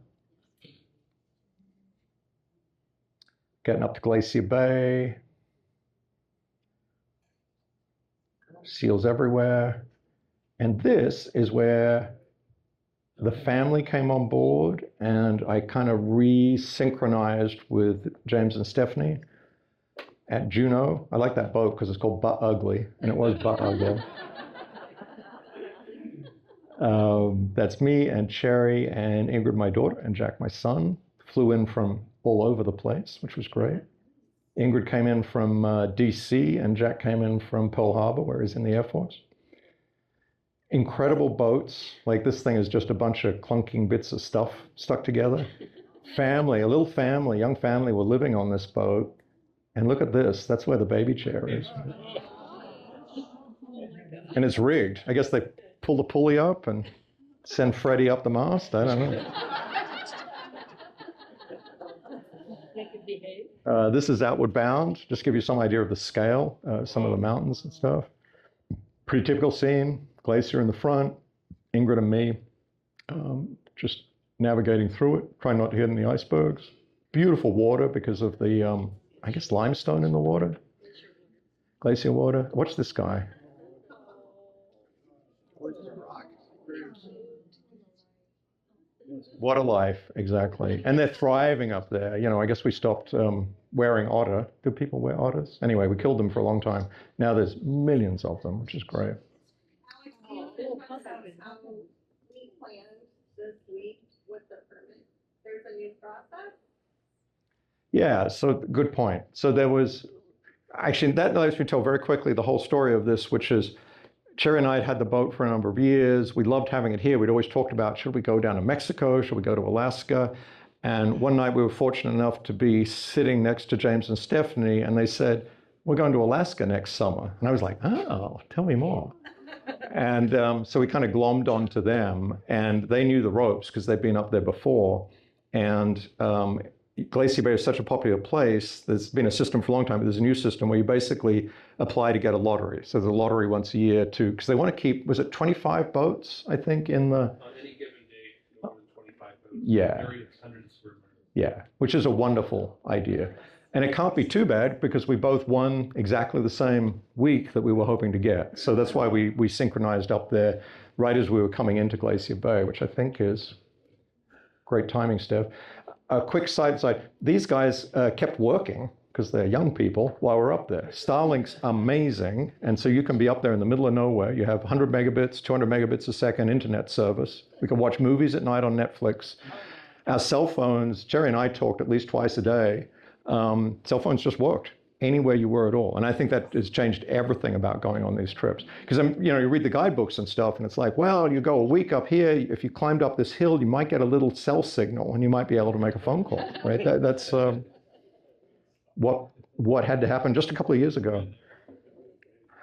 Getting up to Glacier Bay. Seals everywhere. And this is where the family came on board, and I kind of re-synchronized with James and Stephanie at Juneau. I like that boat because it's called Butt Ugly, and it was Butt Ugly. That's me and Cherry and Ingrid, my daughter, and Jack, my son. Flew in from all over the place, which was great. Ingrid came in from DC, and Jack came in from Pearl Harbor, where he's in the Air Force. Incredible boats. Like, this thing is just a bunch of clunking bits of stuff stuck together. Family, a little family, young family were living on this boat. And look at this. That's where the baby chair is. And it's rigged. I guess they pull the pulley up and send Freddie up the mast. I don't know. This is Outward Bound, just to give you some idea of the scale, some of the mountains and stuff. Pretty typical scene, glacier in the front, Ingrid and me, just navigating through it, trying not to hit any icebergs. Beautiful water because of the, I guess, limestone in the water. Glacier water. Watch this guy. Water life, exactly. And they're thriving up there. You know, I guess we stopped wearing otter. Do people wear otters? Anyway, we killed them for a long time. Now there's millions of them, which is great. Alex, can you tell us how we planned this week with the permit? There's a new process? Yeah, so good point. So there was, actually, that lets me tell very quickly the whole story of this, which is Cherry and I had had the boat for a number of years. We loved having it here. We'd always talked about, should we go down to Mexico? Should we go to Alaska? And one night we were fortunate enough to be sitting next to James and Stephanie, and they said, we're going to Alaska next summer. And I was like, oh, tell me more. And so we kind of glommed onto them, and they knew the ropes because they'd been up there before. And Glacier Bay is such a popular place. There's been a system for a long time, but there's a new system where you basically apply to get a lottery. So there's a lottery once a year to, because they want to keep, was it 25 boats, I think, in the... On any given day, no more than 25 boats. Yeah. Area is hundreds of square miles. Yeah, which is a wonderful idea. And it can't be too bad because we both won exactly the same week that we were hoping to get. So that's why we synchronized up there right as we were coming into Glacier Bay, which I think is great timing, Steph. A quick side, these guys kept working because they're young people while we're up there. Starlink's amazing. And so you can be up there in the middle of nowhere. You have 100 megabits, 200 megabits a second internet service. We can watch movies at night on Netflix. Our cell phones, Jerry and I talked at least twice a day. Cell phones just worked anywhere you were at all. And I think that has changed everything about going on these trips. Because, you know, you read the guidebooks and stuff, and it's like, well, you go a week up here, if you climbed up this hill, you might get a little cell signal, and you might be able to make a phone call, right? That's what had to happen just a couple of years ago.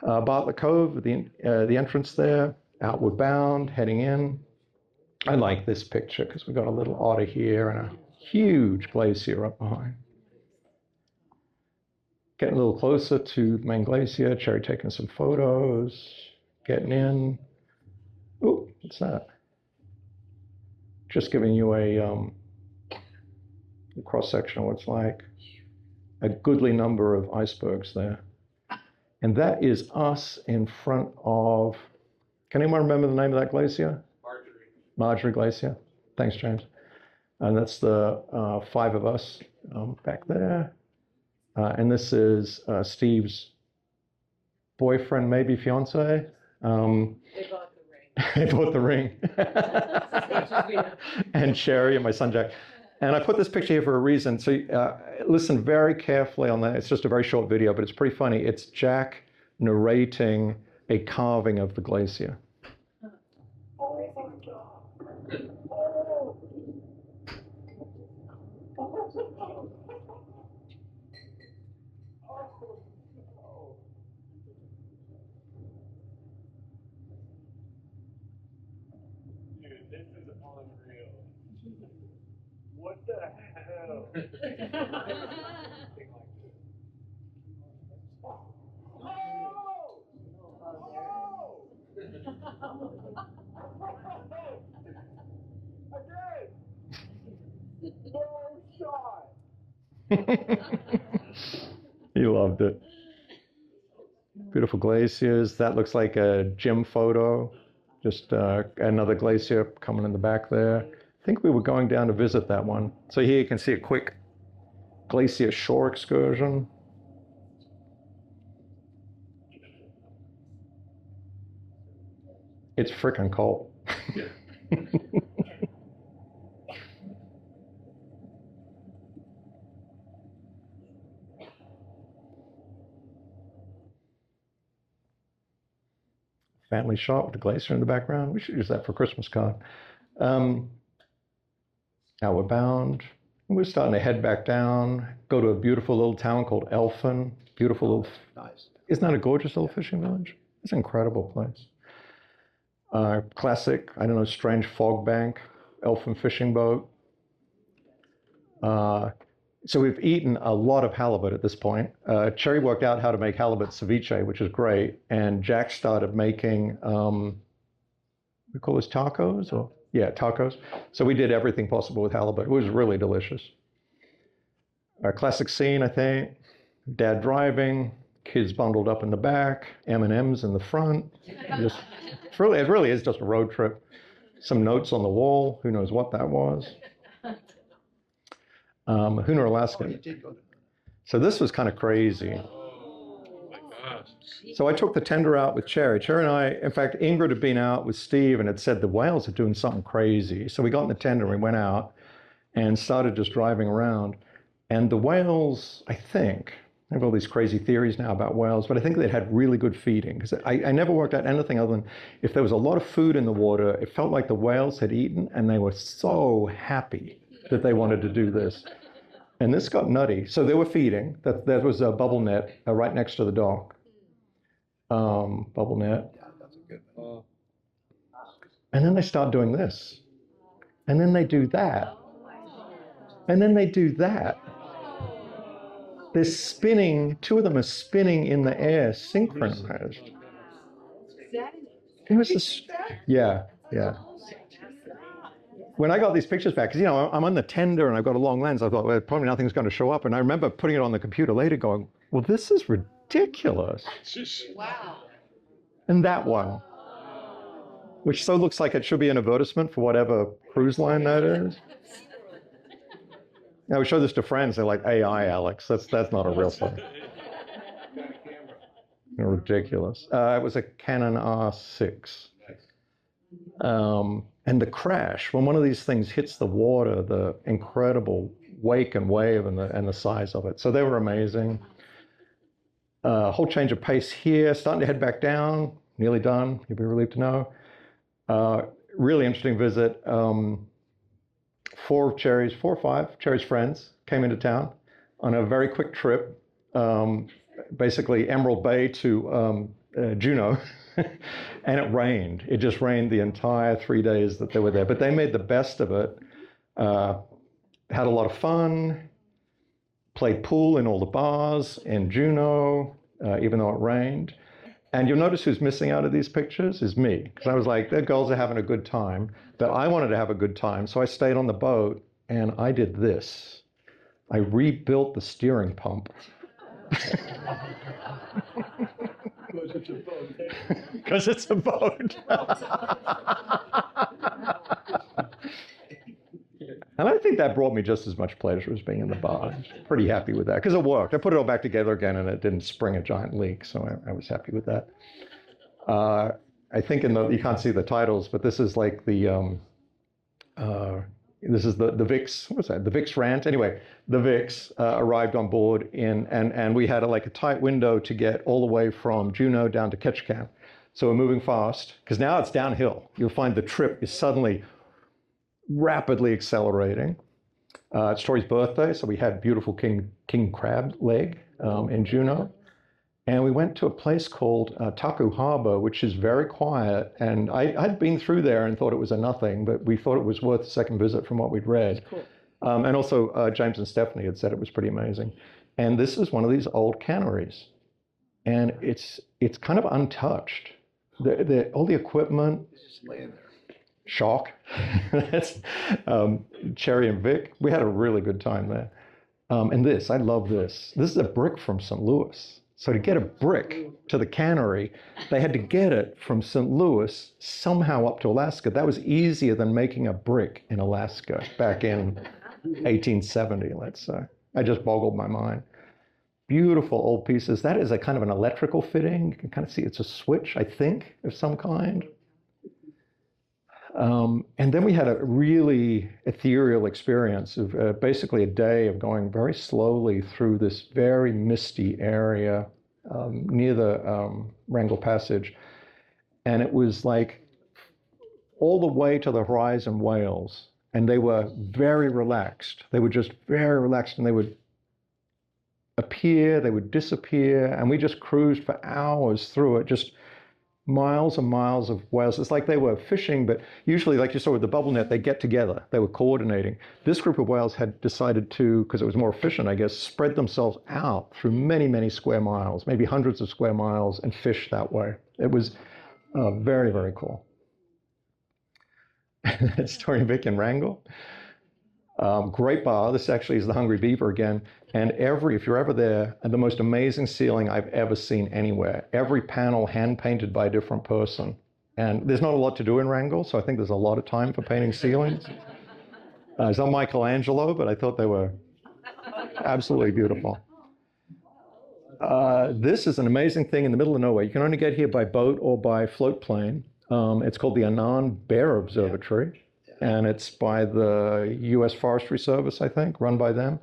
Bartlett Cove, the entrance there, Outward Bound, heading in. I like this picture because we've got a little otter here and a huge glacier up behind. Getting a little closer to the main glacier, Cherry taking some photos, getting in. Oh, what's that? Just giving you a cross-section of what it's like. A goodly number of icebergs there. And that is us in front of, can anyone remember the name of that glacier? Marjorie Glacier. Thanks, James. And that's the 5 of us back there. And this is Steve's boyfriend, maybe fiance. They bought the ring. They bought the ring. And Sherry and my son Jack. And I put this picture here for a reason. So listen very carefully on that. It's just a very short video, but it's pretty funny. It's Jack narrating a carving of the glacier. What the hell? He loved it. Beautiful glaciers. That looks like a gym photo. Just another glacier coming in the back there. I think we were going down to visit that one. So here you can see a quick glacier shore excursion. It's frickin' cold. Family shot with the glacier in the background. We should use that for a Christmas card. Outward Bound. We're starting to head back down, go to a beautiful little town called Elfin. Beautiful little, nice. Isn't that a gorgeous little fishing village? It's an incredible place. Classic, I don't know, strange fog bank, Elfin fishing boat. So we've eaten a lot of halibut at this point. Cherry worked out how to make halibut ceviche, which is great. And Jack started making, we call this tacos? Or yeah, tacos. So we did everything possible with halibut. It was really delicious. Our classic scene, I think, dad driving, kids bundled up in the back, M&Ms in the front. Just, it really is just a road trip. Some notes on the wall. Who knows what that was? Hoonah, Alaska. Oh, you did go to. So this was kind of crazy. Oh my gosh. So I took the tender out with Cherry. Cherry and I, in fact, Ingrid had been out with Steve and had said the whales are doing something crazy. So we got in the tender and we went out and started just driving around. And the whales, I think, I have all these crazy theories now about whales, but I think they had really good feeding. Because I never worked out anything other than if there was a lot of food in the water, it felt like the whales had eaten and they were so happy that they wanted to do this. And this got nutty. So they were feeding. That was a bubble net right next to the dock. Bubble net. Yeah, that's a good one. And then they start doing this. And then they do that. And then they do that. They're spinning, two of them are spinning in the air, synchronized. It was just, yeah. When I got these pictures back, because, I'm on the tender and I've got a long lens, I thought, well, probably nothing's going to show up. And I remember putting it on the computer later going, well, this is ridiculous. Wow. And that one, which so looks like it should be an advertisement for whatever cruise line that is. Now, we show this to friends, they're like, AI, Alex, that's not a real thing. Ridiculous. It was a Canon R6. And the crash, when one of these things hits the water, the incredible wake and wave and the size of it. So they were amazing. Whole change of pace here, starting to head back down, nearly done, you'll be relieved to know. Really interesting visit. 4 or 5 Cherry's friends came into town on a very quick trip, basically Emerald Bay to Juneau. And it rained. It just rained the entire 3 days that they were there. But they made the best of it, had a lot of fun, played pool in all the bars in Juneau, even though it rained. And you'll notice who's missing out of these pictures is me. Because I was like, the girls are having a good time, but I wanted to have a good time. So I stayed on the boat and I did this. I rebuilt the steering pump. Because it's a boat. And I think that brought me just as much pleasure as being in the bar. I was pretty happy with that because it worked. I put it all back together again and it didn't spring a giant leak, so I was happy with that. I think you can't see the titles, but this is like the this is the VIX, what was that? The VIX rant. Anyway, the VIX arrived on board and we had a tight window to get all the way from Juneau down to Ketchikan. So we're moving fast because now it's downhill. You'll find the trip is suddenly rapidly accelerating. It's Tori's birthday, so we had beautiful king crab leg in Juneau. And we went to a place called Taku Harbor, which is very quiet. And I'd been through there and thought it was a nothing, but we thought it was worth a second visit from what we'd read. Cool. And also James and Stephanie had said it was pretty amazing. And this is one of these old canneries. And it's kind of untouched. All the equipment. It's just laying there. Shock. That's Cherry and Vic. We had a really good time there. And I love this. This is a brick from St. Louis. So to get a brick to the cannery, they had to get it from St. Louis somehow up to Alaska. That was easier than making a brick in Alaska back in 1870, let's say. I just boggled my mind. Beautiful old pieces. That is a kind of an electrical fitting. You can kind of see it's a switch, I think, of some kind. And then we had a really ethereal experience of basically a day of going very slowly through this very misty area near the Wrangell Passage. And it was like all the way to the horizon whales. And they were very relaxed. They were just very relaxed, and they would appear, they would disappear. And we just cruised for hours through it, just miles and miles of whales. It's like they were fishing, but usually, like you saw with the bubble net, they get together. They were coordinating. This group of whales had decided to, because it was more efficient, I guess, spread themselves out through many, many square miles, maybe hundreds of square miles, and fish that way. It was very, very cool. It's Tori Vic and Wrangell. Great bar. This actually is the Hungry Beaver again. And if you're ever there, and the most amazing ceiling I've ever seen anywhere. Every panel hand painted by a different person. And there's not a lot to do in Wrangell, so I think there's a lot of time for painting ceilings. It's not Michelangelo, but I thought they were absolutely beautiful. This is an amazing thing in the middle of nowhere. You can only get here by boat or by float plane. It's called the Annan Bear Observatory. And it's by the U.S. Forestry Service, I think, run by them.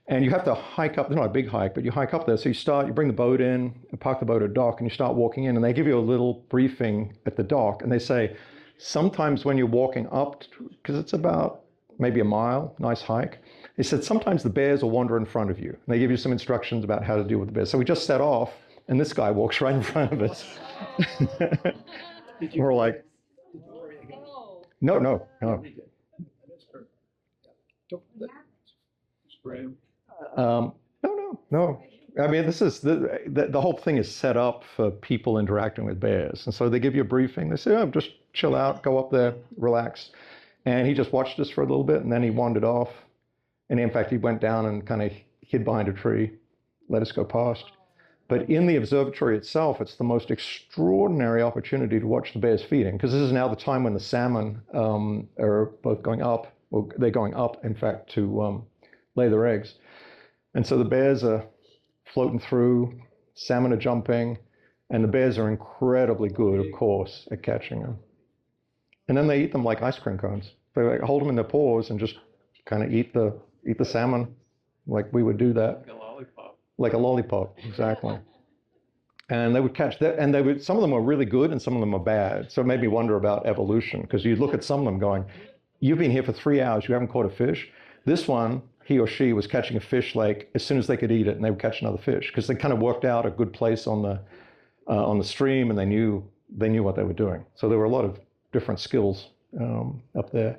And you have to hike up. It's not a big hike, but you hike up there. So you bring the boat in, park the boat at a dock, and you start walking in. And they give you a little briefing at the dock. And they say, sometimes when you're walking up, because it's about maybe a mile, nice hike, they said sometimes the bears will wander in front of you. And they give you some instructions about how to deal with the bears. So we just set off, and this guy walks right in front of us. We're like, no. No. I mean, this is the whole thing is set up for people interacting with bears. And so they give you a briefing. They say, oh, just chill out, go up there, relax. And he just watched us for a little bit, and then he wandered off. And in fact, he went down and kind of hid behind a tree, let us go past. But in the observatory itself, it's the most extraordinary opportunity to watch the bears feeding, because this is now the time when the salmon are both going up, or they're going up, in fact, to lay their eggs. And so the bears are floating through, salmon are jumping, and the bears are incredibly good, of course, at catching them. And then they eat them like ice cream cones. They like hold them in their paws and just kind of eat the salmon like we would do that. Like a lollipop, exactly. And they would catch that, and some of them were really good and some of them were bad. So it made me wonder about evolution, because you'd look at some of them going, you've been here for 3 hours, you haven't caught a fish. This one, he or she was catching a fish like as soon as they could eat it, and they would catch another fish, because they kind of worked out a good place on the stream, and they knew what they were doing. So there were a lot of different skills up there.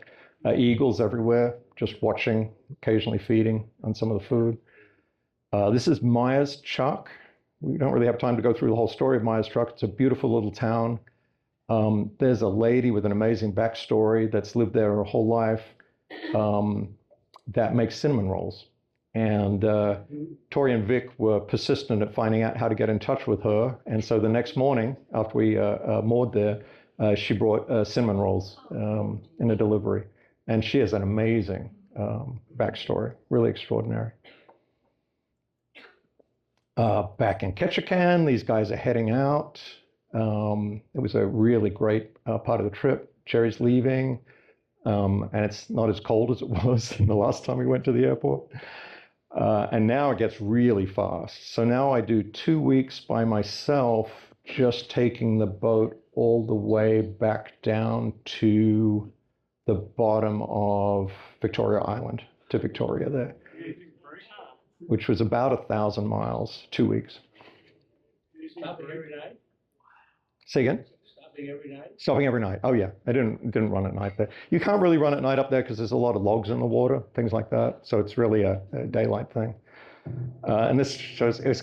Eagles everywhere, just watching, occasionally feeding on some of the food. This is Myers Chuck. We don't really have time to go through the whole story of Myers Chuck. It's a beautiful little town. There's a lady with an amazing backstory that's lived there her whole life that makes cinnamon rolls. And Tori and Vic were persistent at finding out how to get in touch with her. And so the next morning, after we moored there, she brought cinnamon rolls in a delivery. And she has an amazing backstory, really extraordinary. Back in Ketchikan, these guys are heading out. It was a really great part of the trip. Jerry's leaving, and it's not as cold as it was the last time we went to the airport. And now it gets really fast. So now I do 2 weeks by myself, just taking the boat all the way back down to the bottom of Victoria Island, to Victoria there, which was about 1,000 miles, 2 weeks. Stopping every night? Say again? Stopping every night? Stopping every night. Oh yeah, I didn't run at night there. You can't really run at night up there because there's a lot of logs in the water, things like that. So it's really a daylight thing. And this shows there's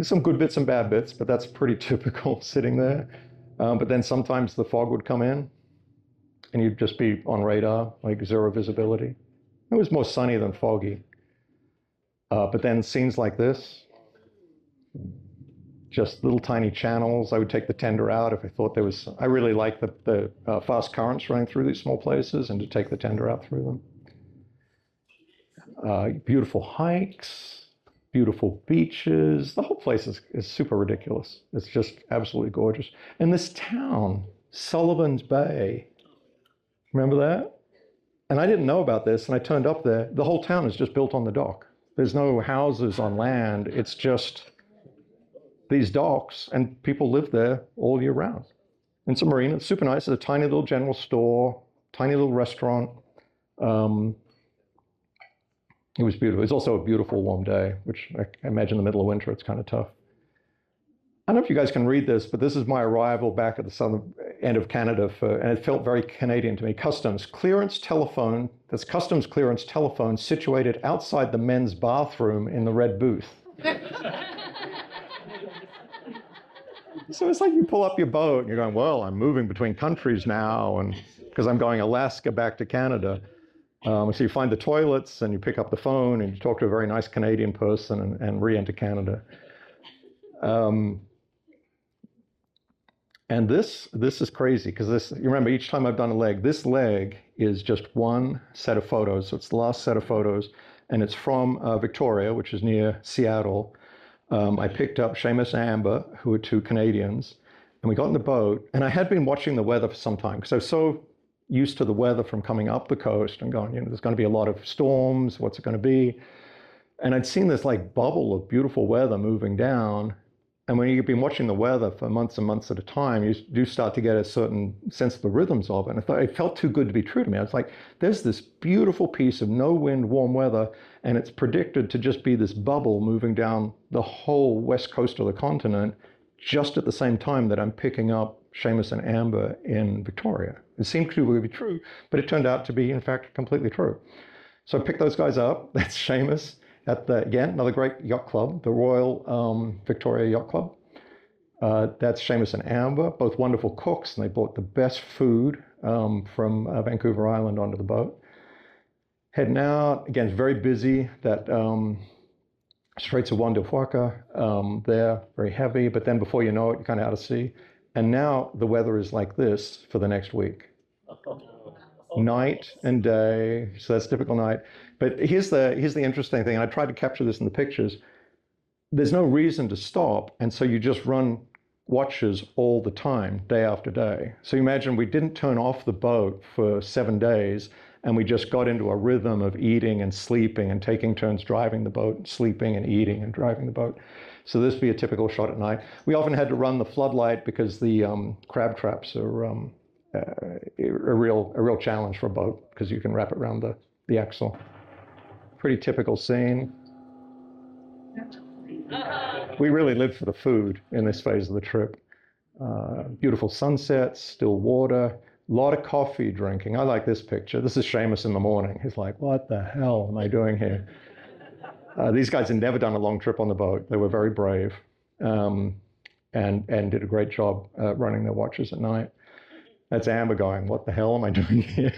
some good bits and bad bits, but that's pretty typical sitting there. But then sometimes the fog would come in, and you'd just be on radar, like zero visibility. It was more sunny than foggy. But then scenes like this, just little tiny channels. I would take the tender out if I thought there was, I really like the fast currents running through these small places, and to take the tender out through them. Beautiful hikes, beautiful beaches. The whole place is super ridiculous. It's just absolutely gorgeous. And this town, Sullivan's Bay, remember that? And I didn't know about this, and I turned up there. The whole town is just built on the dock. There's no houses on land. It's just these docks, and people live there all year round. And it's a marina. It's super nice. It's a tiny little general store, tiny little restaurant. It was beautiful. It's also a beautiful warm day, which I imagine in the middle of winter, it's kind of tough. don't know if you guys can read this, but this is my arrival back at the southern end of Canada, and it felt very Canadian to me. Customs clearance telephone, that's customs clearance telephone situated outside the men's bathroom in the red booth. So it's like you pull up your boat and you're going, well, I'm moving between countries now, and because I'm going Alaska back to Canada. So you find the toilets and you pick up the phone and you talk to a very nice Canadian person and re-enter Canada. And this is crazy because this, you remember, each time I've done a leg, this leg is just one set of photos. So it's the last set of photos, and it's from Victoria, which is near Seattle. I picked up Seamus and Amber, who are two Canadians, and we got in the boat. And I had been watching the weather for some time because I was so used to the weather from coming up the coast and going, there's going to be a lot of storms. What's it going to be? And I'd seen this like bubble of beautiful weather moving down. And when you've been watching the weather for months and months at a time, you do start to get a certain sense of the rhythms of it. And I thought it felt too good to be true to me. I was like, there's this beautiful piece of no wind, warm weather, and it's predicted to just be this bubble moving down the whole west coast of the continent, just at the same time that I'm picking up Seamus and Amber in Victoria. It seemed to be true, but it turned out to be, in fact, completely true. So I picked those guys up. That's Seamus. At the, again, another great yacht club, the Royal Victoria Yacht Club. That's Seamus and Amber, both wonderful cooks, and they brought the best food from Vancouver Island onto the boat. Heading out, again, it's very busy. That Straits of Juan de Fuca, there, very heavy, but then before you know it, you're kind of out of sea. And now the weather is like this for the next week. Night and day, so that's typical night. But here's the interesting thing, and I tried to capture this in the pictures. There's no reason to stop, and so you just run watches all the time, day after day. So imagine we didn't turn off the boat for 7 days, and we just got into a rhythm of eating and sleeping and taking turns driving the boat, sleeping and eating and driving the boat. So this would be a typical shot at night. We often had to run the floodlight because the crab traps are a real challenge for a boat because you can wrap it around the axle. Pretty typical scene. We really lived for the food in this phase of the trip. Beautiful sunsets, still water, a lot of coffee drinking. I like this picture. This is Seamus in the morning. He's like, what the hell am I doing here? These guys had never done a long trip on the boat. They were very brave and did a great job running their watches at night. That's Amber going, what the hell am I doing here?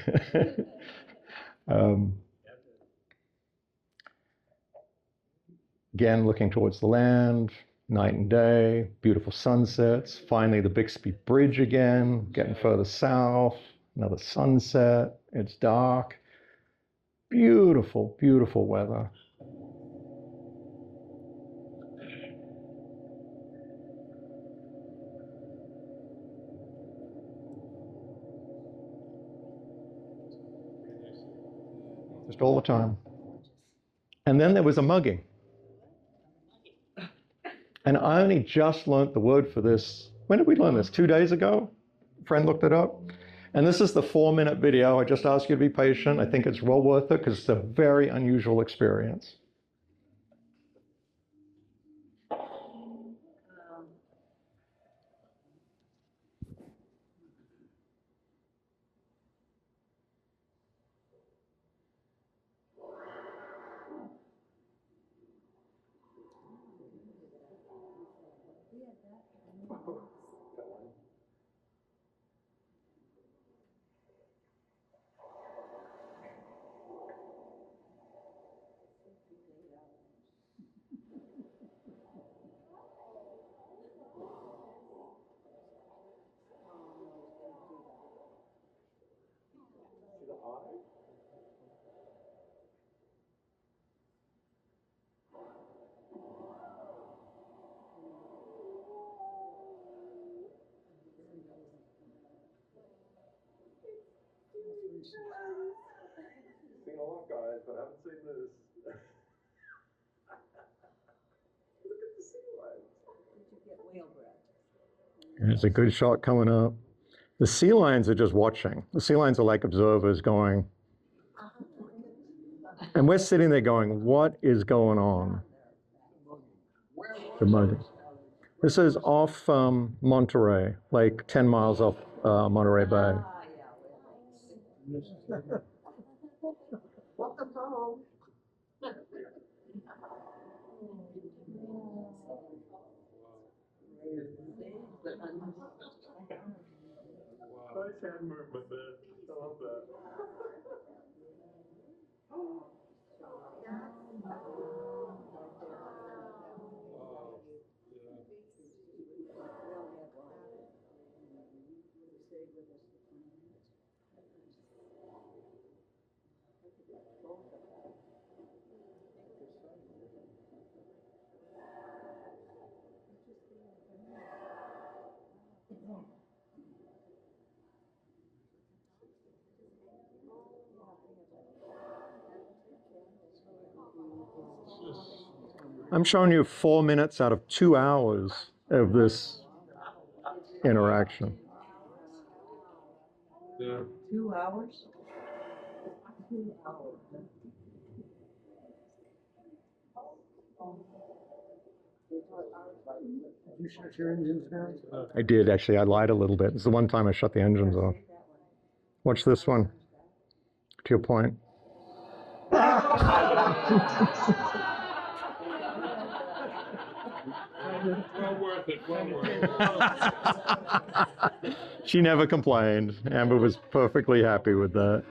Again, looking towards the land, night and day, beautiful sunsets. Finally, the Bixby Bridge again, getting further south, another sunset. It's dark. Beautiful, beautiful weather. Just all the time. And then there was a mugging. And I only just learned the word for this. When did we learn this? 2 days ago? A friend looked it up. And this is the 4-minute video. I just ask you to be patient. I think it's well worth it because it's a very unusual experience. Seen a lot, guys, but I haven't seen this. Look at the sea lions. Did you get whale breath? There's a good shot coming up. The sea lions are just watching. The sea lions are like observers going, and we're sitting there going, what is going on? The mugging. This is off Monterey, like 10 miles off Monterey Bay. Welcome home. I can't move my bed. I love that. Wow. I'm showing you 4 minutes out of 2 hours of this interaction. Yeah. 2 hours? Did you shut your engines down? I did, actually. I lied a little bit. It's the one time I shut the engines off. Watch this one, to your point. Well worth it. Well worth it. She never complained. Amber was perfectly happy with that.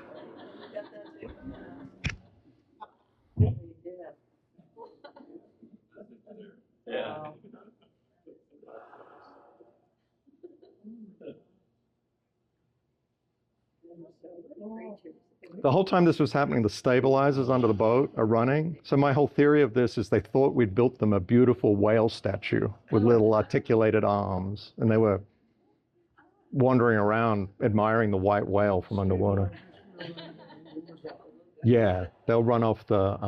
Yeah. The whole time this was happening, the stabilizers under the boat are running. So my whole theory of this is they thought we'd built them a beautiful whale statue with little articulated arms, and they were wandering around admiring the white whale from underwater. Yeah, they'll run off the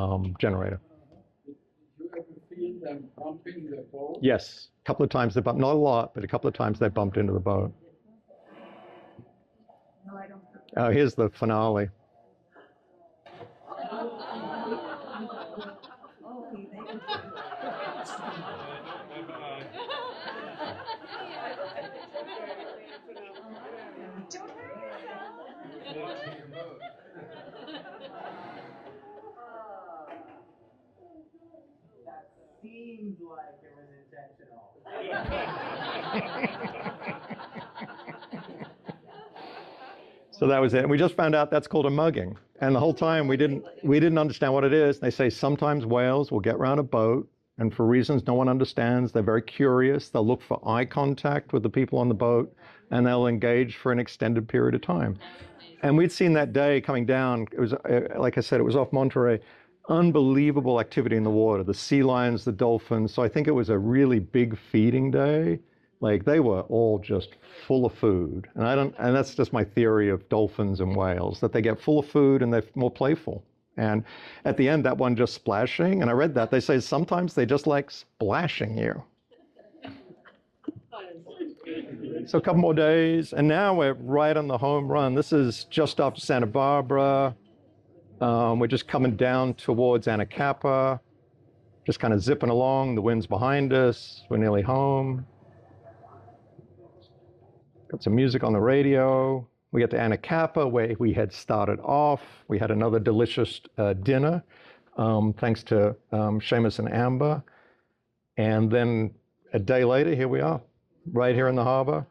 generator. Did you ever feel them pumping the boat? Yes, a couple of times they bumped, not a lot, but a couple of times they bumped into the boat. Oh, here's the finale. Seems like it was intentional. So that was it. And we just found out that's called a mugging. And the whole time we didn't understand what it is. They say sometimes whales will get around a boat, and for reasons no one understands, they're very curious. They'll look for eye contact with the people on the boat, and they'll engage for an extended period of time. And we'd seen that day coming down. It was, like I said, it was off Monterey. Unbelievable activity in the water. The sea lions, the dolphins. So I think it was a really big feeding day. Like they were all just full of food. And that's just my theory of dolphins and whales, that they get full of food and they're more playful. And at the end, that one just splashing, and I read that, they say sometimes they just like splashing you. So a couple more days, and now we're right on the home run. This is just off Santa Barbara. We're just coming down towards Anacapa, just kind of zipping along. The wind's behind us. We're nearly home. Got some music on the radio. We get to Anacapa, where we had started off. We had another delicious dinner, thanks to Seamus and Amber. And then a day later, here we are, right here in the harbor.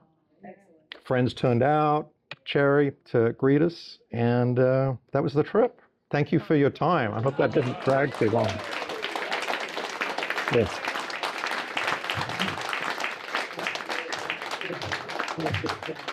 Friends turned out, Cherry to greet us, and that was the trip. Thank you for your time. I hope that didn't drag too long. Yes.